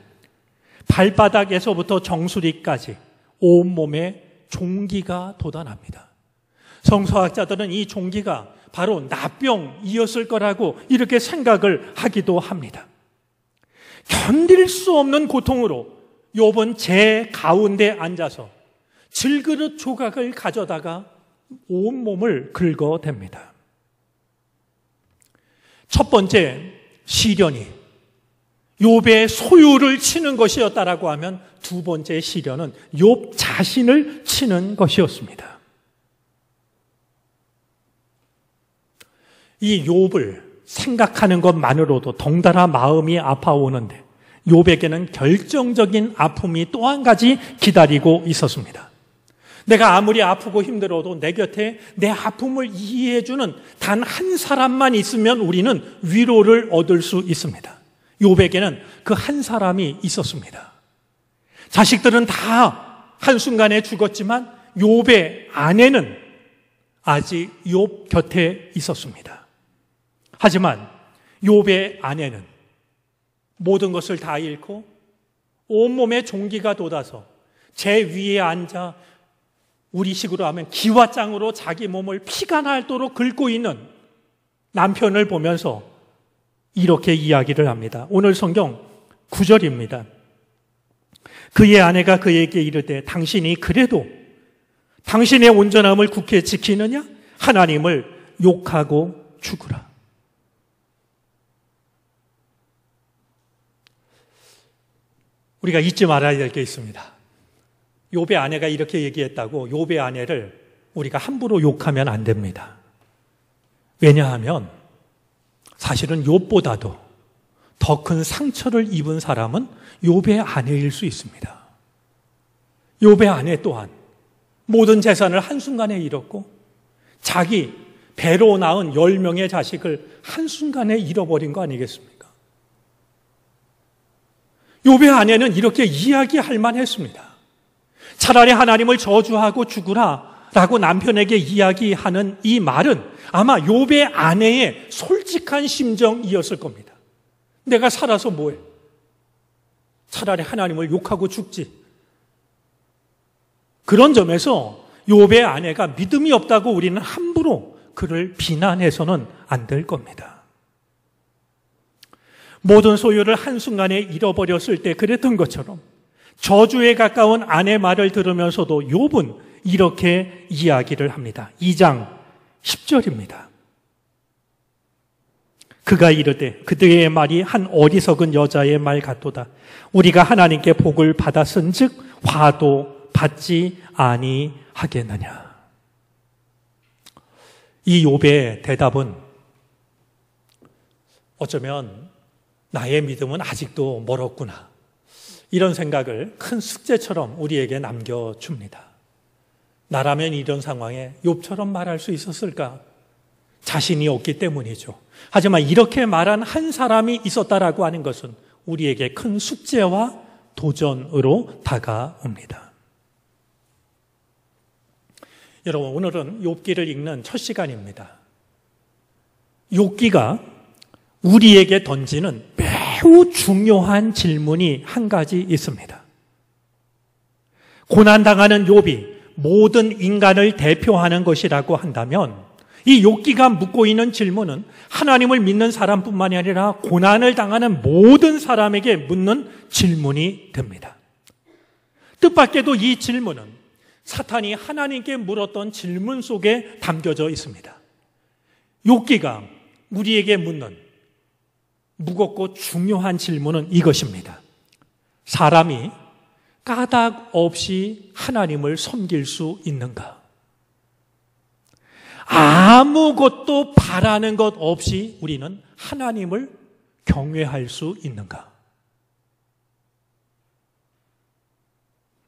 발바닥에서부터 정수리까지 온몸에 종기가 돋아납니다. 성서학자들은 이 종기가 바로 나병이었을 거라고 이렇게 생각을 하기도 합니다. 견딜 수 없는 고통으로 욥은 제 가운데 앉아서 질그릇 조각을 가져다가 온몸을 긁어댑니다. 첫 번째 시련이 욥의 소유를 치는 것이었다라고 하면 두 번째 시련은 욥 자신을 치는 것이었습니다. 이 욥을 생각하는 것만으로도 덩달아 마음이 아파오는데 욥에게는 결정적인 아픔이 또 한 가지 기다리고 있었습니다. 내가 아무리 아프고 힘들어도 내 곁에 내 아픔을 이해해주는 단 한 사람만 있으면 우리는 위로를 얻을 수 있습니다. 욥에게는 그 한 사람이 있었습니다. 자식들은 다 한순간에 죽었지만 욥의 아내는 아직 욥 곁에 있었습니다. 하지만 욥의 아내는 모든 것을 다 잃고 온몸에 종기가 돋아서 제 위에 앉아 우리식으로 하면 기와장으로 자기 몸을 피가 날도록 긁고 있는 남편을 보면서 이렇게 이야기를 합니다. 오늘 성경 9절입니다. 그의 아내가 그에게 이르되 당신이 그래도 당신의 온전함을 굳게 지키느냐? 하나님을 욕하고 죽으라. 우리가 잊지 말아야 될 게 있습니다. 욥의 아내가 이렇게 얘기했다고 욥의 아내를 우리가 함부로 욕하면 안 됩니다. 왜냐하면 사실은 욥보다도 더 큰 상처를 입은 사람은 욥의 아내일 수 있습니다. 욥의 아내 또한 모든 재산을 한순간에 잃었고 자기 배로 낳은 10명의 자식을 한순간에 잃어버린 거 아니겠습니까? 욥의 아내는 이렇게 이야기할 만했습니다. 차라리 하나님을 저주하고 죽으라 라고 남편에게 이야기하는 이 말은 아마 욥의 아내의 솔직한 심정이었을 겁니다. 내가 살아서 뭐해? 차라리 하나님을 욕하고 죽지. 그런 점에서 욥의 아내가 믿음이 없다고 우리는 함부로 그를 비난해서는 안 될 겁니다. 모든 소유를 한순간에 잃어버렸을 때 그랬던 것처럼 저주에 가까운 아내 말을 들으면서도 욥은 이렇게 이야기를 합니다. 2장 10절입니다. 그가 이르되 그대의 말이 한 어리석은 여자의 말 같도다. 우리가 하나님께 복을 받았은즉 화도 받지 아니하겠느냐. 이 욥의 대답은 어쩌면 나의 믿음은 아직도 멀었구나. 이런 생각을 큰 숙제처럼 우리에게 남겨줍니다. 나라면 이런 상황에 욥처럼 말할 수 있었을까? 자신이 없기 때문이죠. 하지만 이렇게 말한 한 사람이 있었다라고 하는 것은 우리에게 큰 숙제와 도전으로 다가옵니다. 여러분, 오늘은 욥기를 읽는 첫 시간입니다. 욥기가 우리에게 던지는 매우 중요한 질문이 한 가지 있습니다. 고난당하는 욥이 모든 인간을 대표하는 것이라고 한다면 이 욥기가 묻고 있는 질문은 하나님을 믿는 사람뿐만이 아니라 고난을 당하는 모든 사람에게 묻는 질문이 됩니다. 뜻밖에도 이 질문은 사탄이 하나님께 물었던 질문 속에 담겨져 있습니다. 욥기가 우리에게 묻는 무겁고 중요한 질문은 이것입니다. 사람이 까닭 없이 하나님을 섬길 수 있는가? 아무것도 바라는 것 없이 우리는 하나님을 경외할 수 있는가?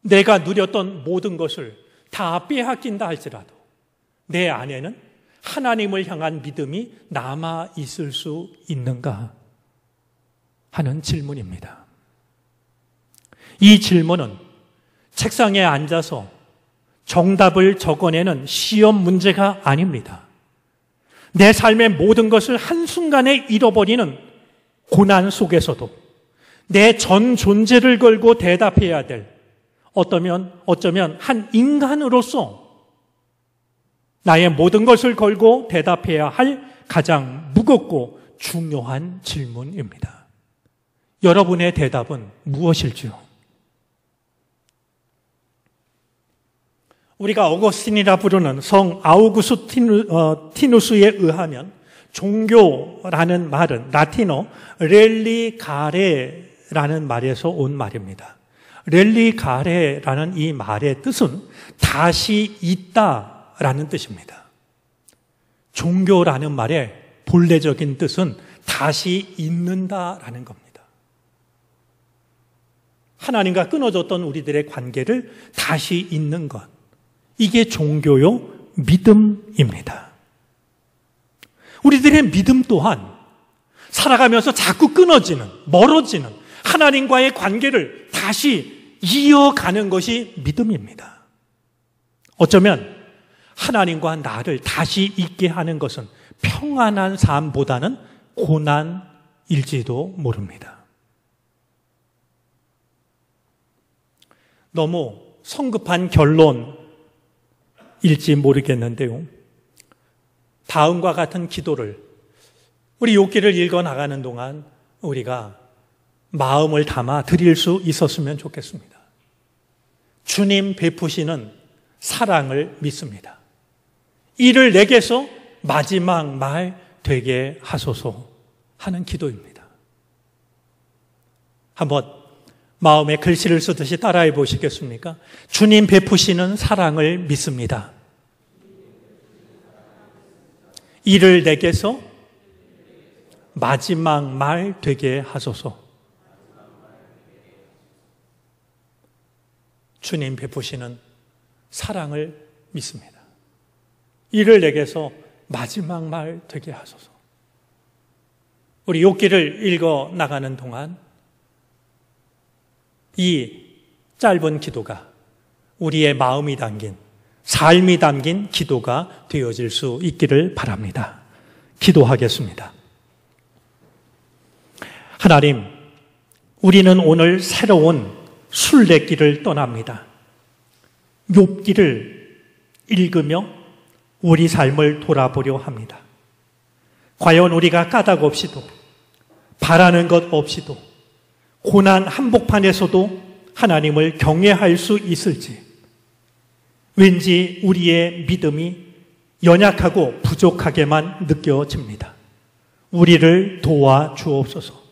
내가 누렸던 모든 것을 다 빼앗긴다 할지라도 내 안에는 하나님을 향한 믿음이 남아 있을 수 있는가 하는 질문입니다. 이 질문은 책상에 앉아서 정답을 적어내는 시험 문제가 아닙니다. 내 삶의 모든 것을 한순간에 잃어버리는 고난 속에서도 내 전 존재를 걸고 대답해야 될 어쩌면 한 인간으로서 나의 모든 것을 걸고 대답해야 할 가장 무겁고 중요한 질문입니다. 여러분의 대답은 무엇일지요? 우리가 어거스틴이라 부르는 성 아우구스티누스에 의하면 종교라는 말은 라틴어 렐리가레라는 말에서 온 말입니다. 렐리가레라는 이 말의 뜻은 다시 있다라는 뜻입니다. 종교라는 말의 본래적인 뜻은 다시 있는다라는 겁니다. 하나님과 끊어졌던 우리들의 관계를 다시 잇는 것. 이게 종교요 믿음입니다. 우리들의 믿음 또한 살아가면서 자꾸 끊어지는, 멀어지는 하나님과의 관계를 다시 이어가는 것이 믿음입니다. 어쩌면 하나님과 나를 다시 있게 하는 것은 평안한 삶보다는 고난일지도 모릅니다. 너무 성급한 결론일지 모르겠는데요. 다음과 같은 기도를 우리 욥기를 읽어나가는 동안 우리가 마음을 담아 드릴 수 있었으면 좋겠습니다. 주님 베푸시는 사랑을 믿습니다. 이를 내게서 마지막 말 되게 하소서 하는 기도입니다. 한번 마음에 글씨를 쓰듯이 따라해 보시겠습니까? 주님 베푸시는 사랑을 믿습니다. 이를 내게서 마지막 말 되게 하소서. 주님 베푸시는 사랑을 믿습니다. 이를 내게서 마지막 말 되게 하소서. 우리 욥기를 읽어 나가는 동안 이 짧은 기도가 우리의 마음이 담긴, 삶이 담긴 기도가 되어질 수 있기를 바랍니다. 기도하겠습니다. 하나님, 우리는 오늘 새로운 순례길을 떠납니다. 욥기를 읽으며 우리 삶을 돌아보려 합니다. 과연 우리가 까닭 없이도, 바라는 것 없이도, 고난 한복판에서도 하나님을 경외할 수 있을지, 왠지 우리의 믿음이 연약하고 부족하게만 느껴집니다. 우리를 도와주옵소서.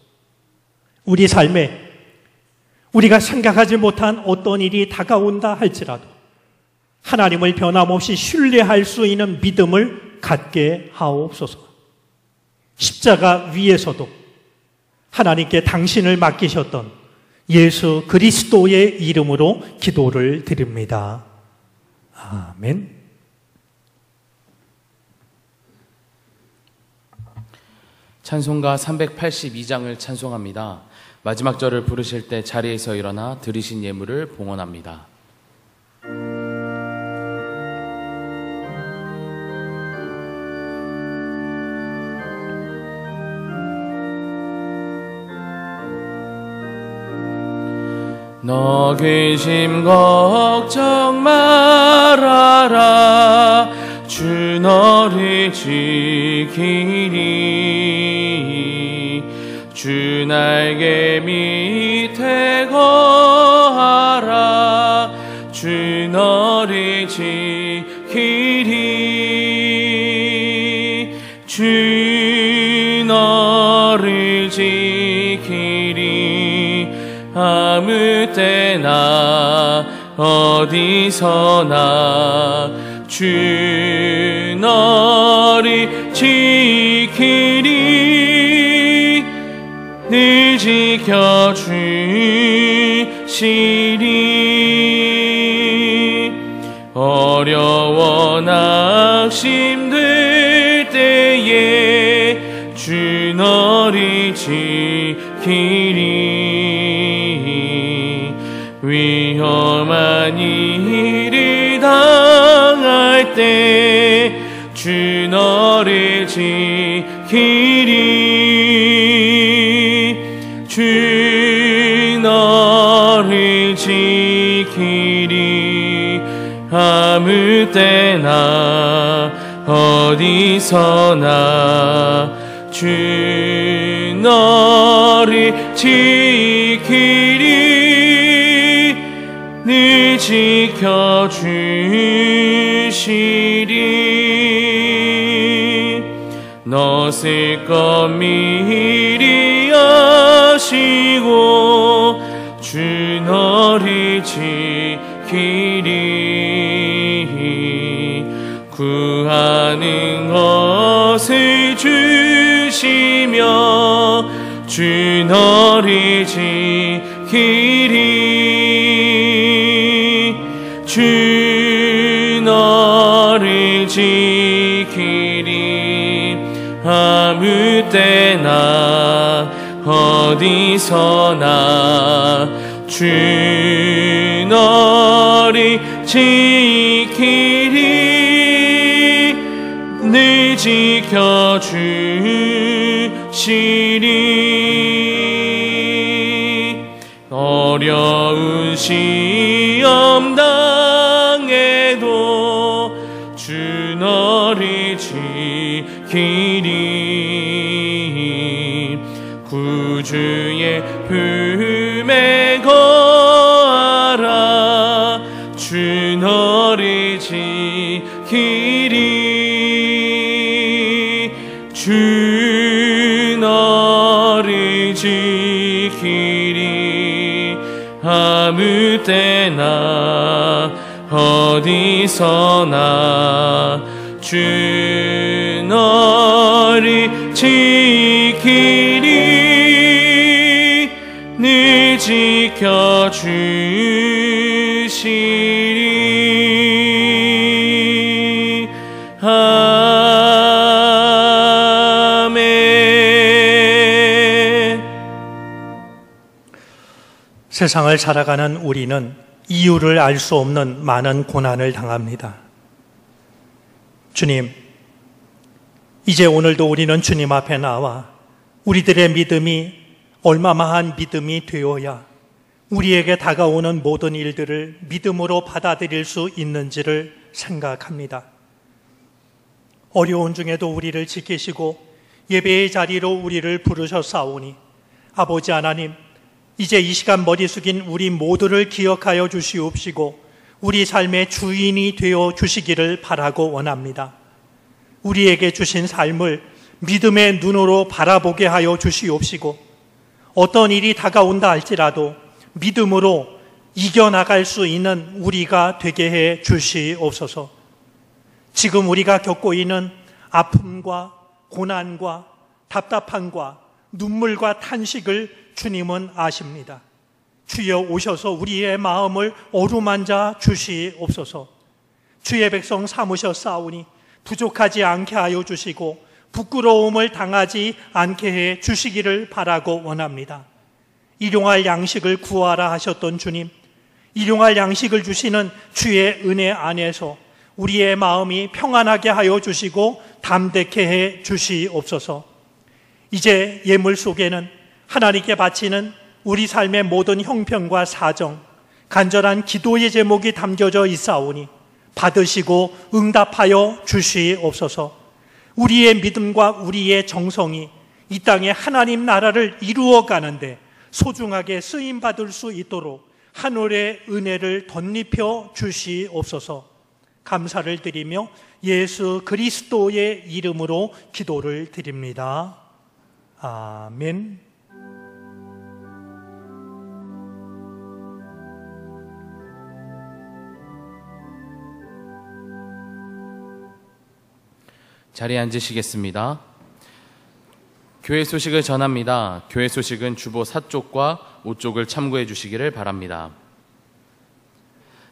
우리 삶에 우리가 생각하지 못한 어떤 일이 다가온다 할지라도 하나님을 변함없이 신뢰할 수 있는 믿음을 갖게 하옵소서. 십자가 위에서도 하나님께 당신을 맡기셨던 예수 그리스도의 이름으로 기도를 드립니다. 아멘. 찬송가 382장을 찬송합니다. 마지막 절을 부르실 때 자리에서 일어나 드리신 예물을 봉헌합니다. 너 근심 걱정 말아라. 주 너를 지키리. 주 날개 밑에 거하라. 주 너를 지키리. 주 너를 지키리. 아무 때나 어디서나 주 너를 지키리. 늘 지켜주시리. 어려워 낙심될 때에 주 너를 지키리. 위험한 일을 당할 때 주 너를 지키리. 주 너를 지키리. 아무 때나 어디서나 주 너를 지키리. 늘 지켜주시리. 너 쓸 것 미리 아시고 주 너를 지키리. 구하는 것을 주시며 주 너를 지키리. 주 너를 지키리. 아무 때나 어디서나 주 너를 지키리. 늘 지켜주시리. 어려운 시험 당해도 주 너를 지키리. 구주의 품에 거하라. 주 너를 지키리. 주 너를 지키리. 어느 때나 어디서나 주 너를 지키리 늘 지켜주시리. 아멘. 세상을 살아가는 우리는 이유를 알 수 없는 많은 고난을 당합니다. 주님, 이제 오늘도 우리는 주님 앞에 나와 우리들의 믿음이 얼마만한 믿음이 되어야 우리에게 다가오는 모든 일들을 믿음으로 받아들일 수 있는지를 생각합니다. 어려운 중에도 우리를 지키시고 예배의 자리로 우리를 부르셨사오니 아버지 하나님, 이제 이 시간 머리 숙인 우리 모두를 기억하여 주시옵시고 우리 삶의 주인이 되어 주시기를 바라고 원합니다. 우리에게 주신 삶을 믿음의 눈으로 바라보게 하여 주시옵시고 어떤 일이 다가온다 할지라도 믿음으로 이겨나갈 수 있는 우리가 되게 해 주시옵소서. 지금 우리가 겪고 있는 아픔과 고난과 답답함과 눈물과 탄식을 주님은 아십니다. 주여 오셔서 우리의 마음을 어루만져 주시옵소서. 주의 백성 삼으셨사오니 부족하지 않게 하여 주시고 부끄러움을 당하지 않게 해 주시기를 바라고 원합니다. 일용할 양식을 구하라 하셨던 주님, 일용할 양식을 주시는 주의 은혜 안에서 우리의 마음이 평안하게 하여 주시고 담대케 해 주시옵소서. 이제 예물 속에는 하나님께 바치는 우리 삶의 모든 형편과 사정, 간절한 기도의 제목이 담겨져 있사오니 받으시고 응답하여 주시옵소서. 우리의 믿음과 우리의 정성이 이 땅에 하나님 나라를 이루어 가는데 소중하게 쓰임받을 수 있도록 하늘의 은혜를 덧입혀 주시옵소서. 감사를 드리며 예수 그리스도의 이름으로 기도를 드립니다. 아멘. 자리에 앉으시겠습니다. 교회 소식을 전합니다. 교회 소식은 주보 4쪽과 5쪽을 참고해 주시기를 바랍니다.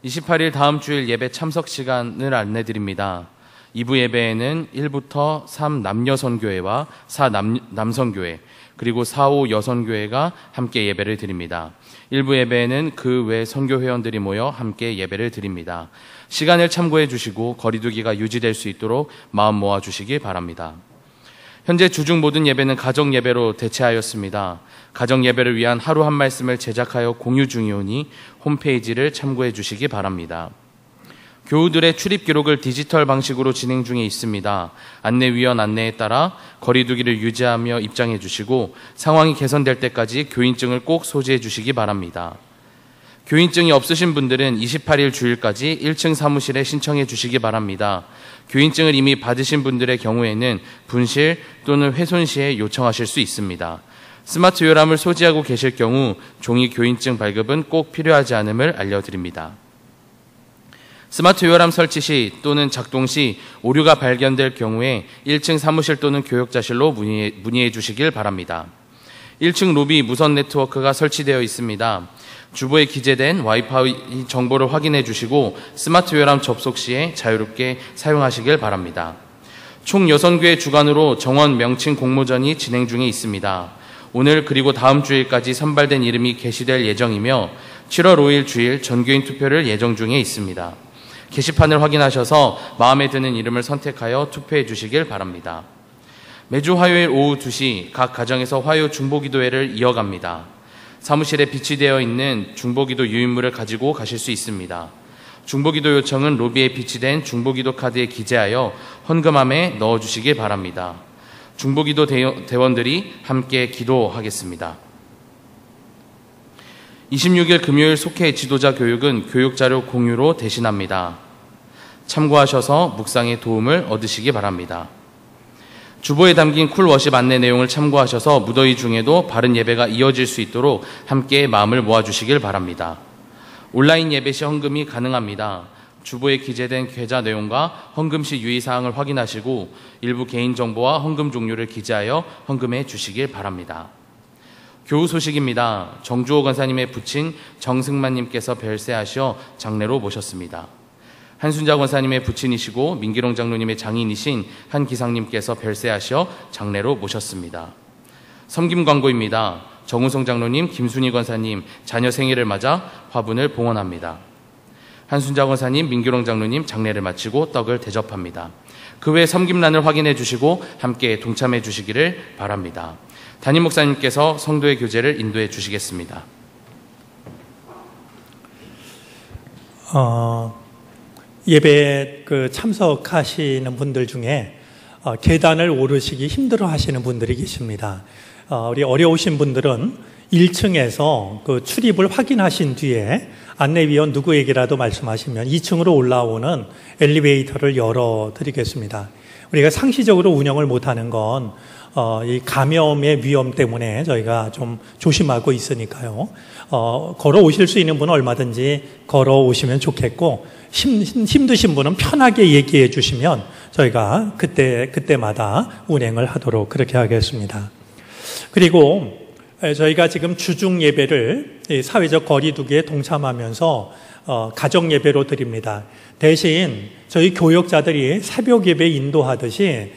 28일 다음 주일 예배 참석 시간을 안내드립니다. 2부 예배에는 1부터 3 남녀선교회와 4 남선교회 그리고 4, 5 여선교회가 함께 예배를 드립니다. 1부 예배에는 그 외 선교회원들이 모여 함께 예배를 드립니다. 시간을 참고해 주시고 거리두기가 유지될 수 있도록 마음 모아 주시기 바랍니다. 현재 주중 모든 예배는 가정 예배로 대체하였습니다. 가정 예배를 위한 하루 한 말씀을 제작하여 공유 중이오니 홈페이지를 참고해 주시기 바랍니다. 교우들의 출입 기록을 디지털 방식으로 진행 중에 있습니다. 안내위원 안내에 따라 거리두기를 유지하며 입장해 주시고 상황이 개선될 때까지 교인증을 꼭 소지해 주시기 바랍니다. 교인증이 없으신 분들은 28일 주일까지 1층 사무실에 신청해 주시기 바랍니다. 교인증을 이미 받으신 분들의 경우에는 분실 또는 훼손 시에 요청하실 수 있습니다. 스마트 요람을 소지하고 계실 경우 종이 교인증 발급은 꼭 필요하지 않음을 알려드립니다. 스마트 요람 설치 시 또는 작동 시 오류가 발견될 경우에 1층 사무실 또는 교역자실로 문의해 주시길 바랍니다. 1층 로비 무선 네트워크가 설치되어 있습니다. 주보에 기재된 와이파이 정보를 확인해 주시고 스마트 요람 접속 시에 자유롭게 사용하시길 바랍니다. 총 6교회 주관으로 정원 명칭 공모전이 진행 중에 있습니다. 오늘 그리고 다음 주일까지 선발된 이름이 게시될 예정이며 7월 5일 주일 전교인 투표를 예정 중에 있습니다. 게시판을 확인하셔서 마음에 드는 이름을 선택하여 투표해 주시길 바랍니다. 매주 화요일 오후 2시 각 가정에서 화요 중보기도회를 이어갑니다. 사무실에 비치되어 있는 중보기도 유인물을 가지고 가실 수 있습니다. 중보기도 요청은 로비에 비치된 중보기도 카드에 기재하여 헌금함에 넣어주시기 바랍니다. 중보기도 대원들이 함께 기도하겠습니다. 26일 금요일 속회 지도자 교육은 교육자료 공유로 대신합니다. 참고하셔서 묵상의 도움을 얻으시기 바랍니다. 주보에 담긴 쿨워십 안내 내용을 참고하셔서 무더위 중에도 바른 예배가 이어질 수 있도록 함께 마음을 모아주시길 바랍니다. 온라인 예배 시 헌금이 가능합니다. 주보에 기재된 계좌 내용과 헌금 시 유의사항을 확인하시고 일부 개인정보와 헌금 종류를 기재하여 헌금해 주시길 바랍니다. 교우 소식입니다. 정주호 권사님의 부친 정승만님께서 별세하셔 장례로 모셨습니다. 한순자 권사님의 부친이시고 민기롱 장로님의 장인이신 한 기상님께서 별세하셔 장례로 모셨습니다. 섬김 광고입니다. 정우성 장로님, 김순희 권사님 자녀 생일을 맞아 화분을 봉헌합니다. 한순자 권사님, 민기롱 장로님 장례를 마치고 떡을 대접합니다. 그 외 섬김란을 확인해 주시고 함께 동참해 주시기를 바랍니다. 담임 목사님께서 성도의 교제를 인도해 주시겠습니다. 예배에 참석하시는 분들 중에 계단을 오르시기 힘들어 하시는 분들이 계십니다. 우리 어려우신 분들은 1층에서 출입을 확인하신 뒤에 안내위원 누구에게라도 말씀하시면 2층으로 올라오는 엘리베이터를 열어드리겠습니다. 우리가 상시적으로 운영을 못하는 건 이 감염의 위험 때문에 저희가 좀 조심하고 있으니까요. 걸어오실 수 있는 분은 얼마든지 걸어오시면 좋겠고 힘드신 분은 편하게 얘기해 주시면 저희가 그때마다 운행을 하도록 그렇게 하겠습니다. 그리고 저희가 지금 주중 예배를 사회적 거리 두기에 동참하면서 가정 예배로 드립니다. 대신 저희 교역자들이 새벽 예배 인도하듯이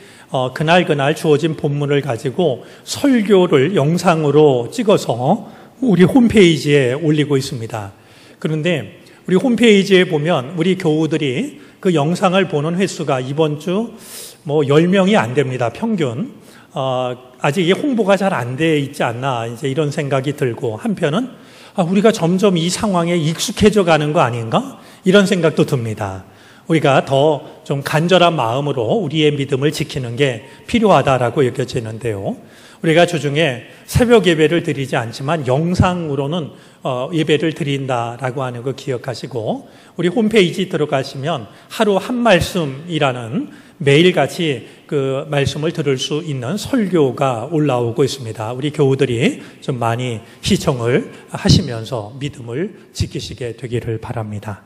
그날 주어진 본문을 가지고 설교를 영상으로 찍어서 우리 홈페이지에 올리고 있습니다. 그런데 우리 홈페이지에 보면 우리 교우들이 그 영상을 보는 횟수가 이번 주 10명이 안 됩니다. 평균. 아직 이게 홍보가 잘 안 돼 있지 않나 이제 이런 생각이 들고 한편은 우리가 점점 이 상황에 익숙해져 가는 거 아닌가? 이런 생각도 듭니다. 우리가 더 좀 간절한 마음으로 우리의 믿음을 지키는 게 필요하다라고 여겨지는데요. 우리가 주중에 새벽 예배를 드리지 않지만 영상으로는 예배를 드린다라고 하는 거 기억하시고 우리 홈페이지 들어가시면 하루 한 말씀이라는 매일같이 그 말씀을 들을 수 있는 설교가 올라오고 있습니다. 우리 교우들이 좀 많이 시청을 하시면서 믿음을 지키시게 되기를 바랍니다.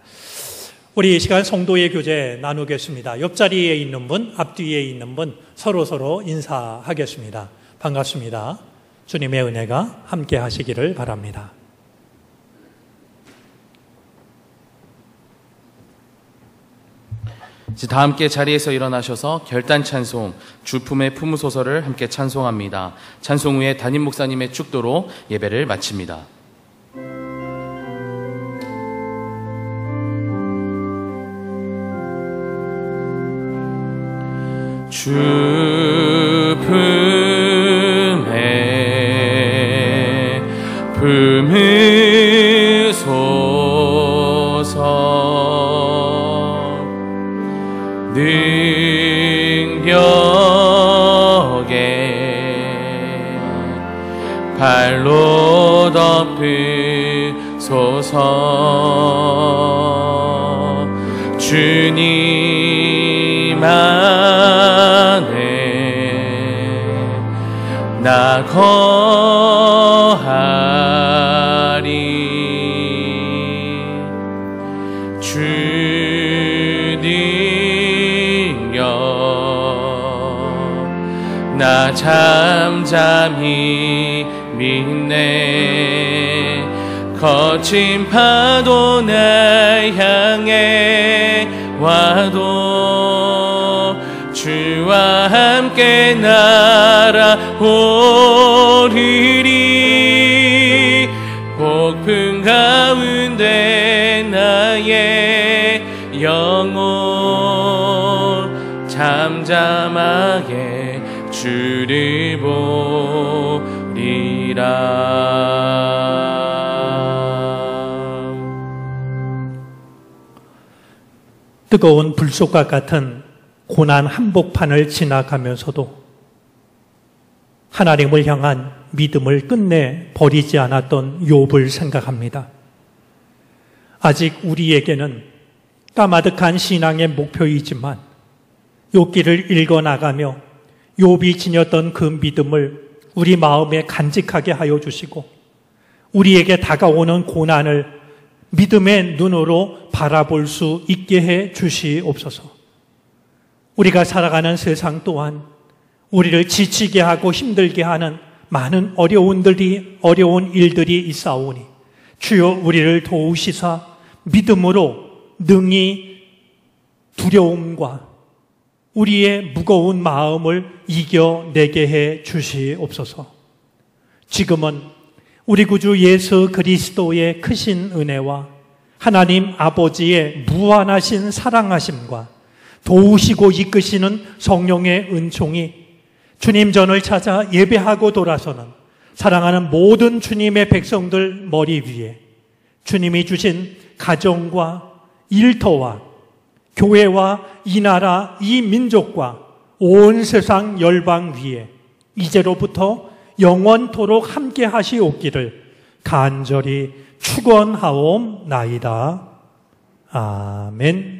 우리 이 시간 성도의 교제 나누겠습니다. 옆자리에 있는 분, 앞뒤에 있는 분 서로 인사하겠습니다. 반갑습니다. 주님의 은혜가 함께 하시기를 바랍니다. 다 함께 자리에서 일어나셔서 결단 찬송, 주품의 품으소서를 함께 찬송합니다. 찬송 후에 담임 목사님의 축도로 예배를 마칩니다. 주품의 품으소서 능력에 발로 덮으소서 주님 안에 나 거하리 주 능력 나 잠잠히 믿네 거친 파도 날 향해 와도 주와 함께 날아오리리 폭풍 가운데 나의 영혼 잠잠하게 주를 보리라. 뜨거운 불속과 같은 고난 한복판을 지나가면서도 하나님을 향한 믿음을 끝내 버리지 않았던 욥을 생각합니다. 아직 우리에게는 까마득한 신앙의 목표이지만 욥기를 읽어나가며 욥이 지녔던 그 믿음을 우리 마음에 간직하게 하여 주시고 우리에게 다가오는 고난을 믿음의 눈으로 바라볼 수 있게 해 주시옵소서. 우리가 살아가는 세상 또한 우리를 지치게 하고 힘들게 하는 많은 어려운 일들이 있사오니 주여 우리를 도우시사 믿음으로 능히 두려움과 우리의 무거운 마음을 이겨내게 해 주시옵소서. 지금은 우리 구주 예수 그리스도의 크신 은혜와 하나님 아버지의 무한하신 사랑하심과 도우시고 이끄시는 성령의 은총이 주님 전을 찾아 예배하고 돌아서는 사랑하는 모든 주님의 백성들 머리 위에 주님이 주신 가정과 일터와 교회와 이 나라, 이 민족과 온 세상 열방 위에 이제로부터 영원토록 함께 하시옵기를 간절히 축원하옵나이다. 아멘.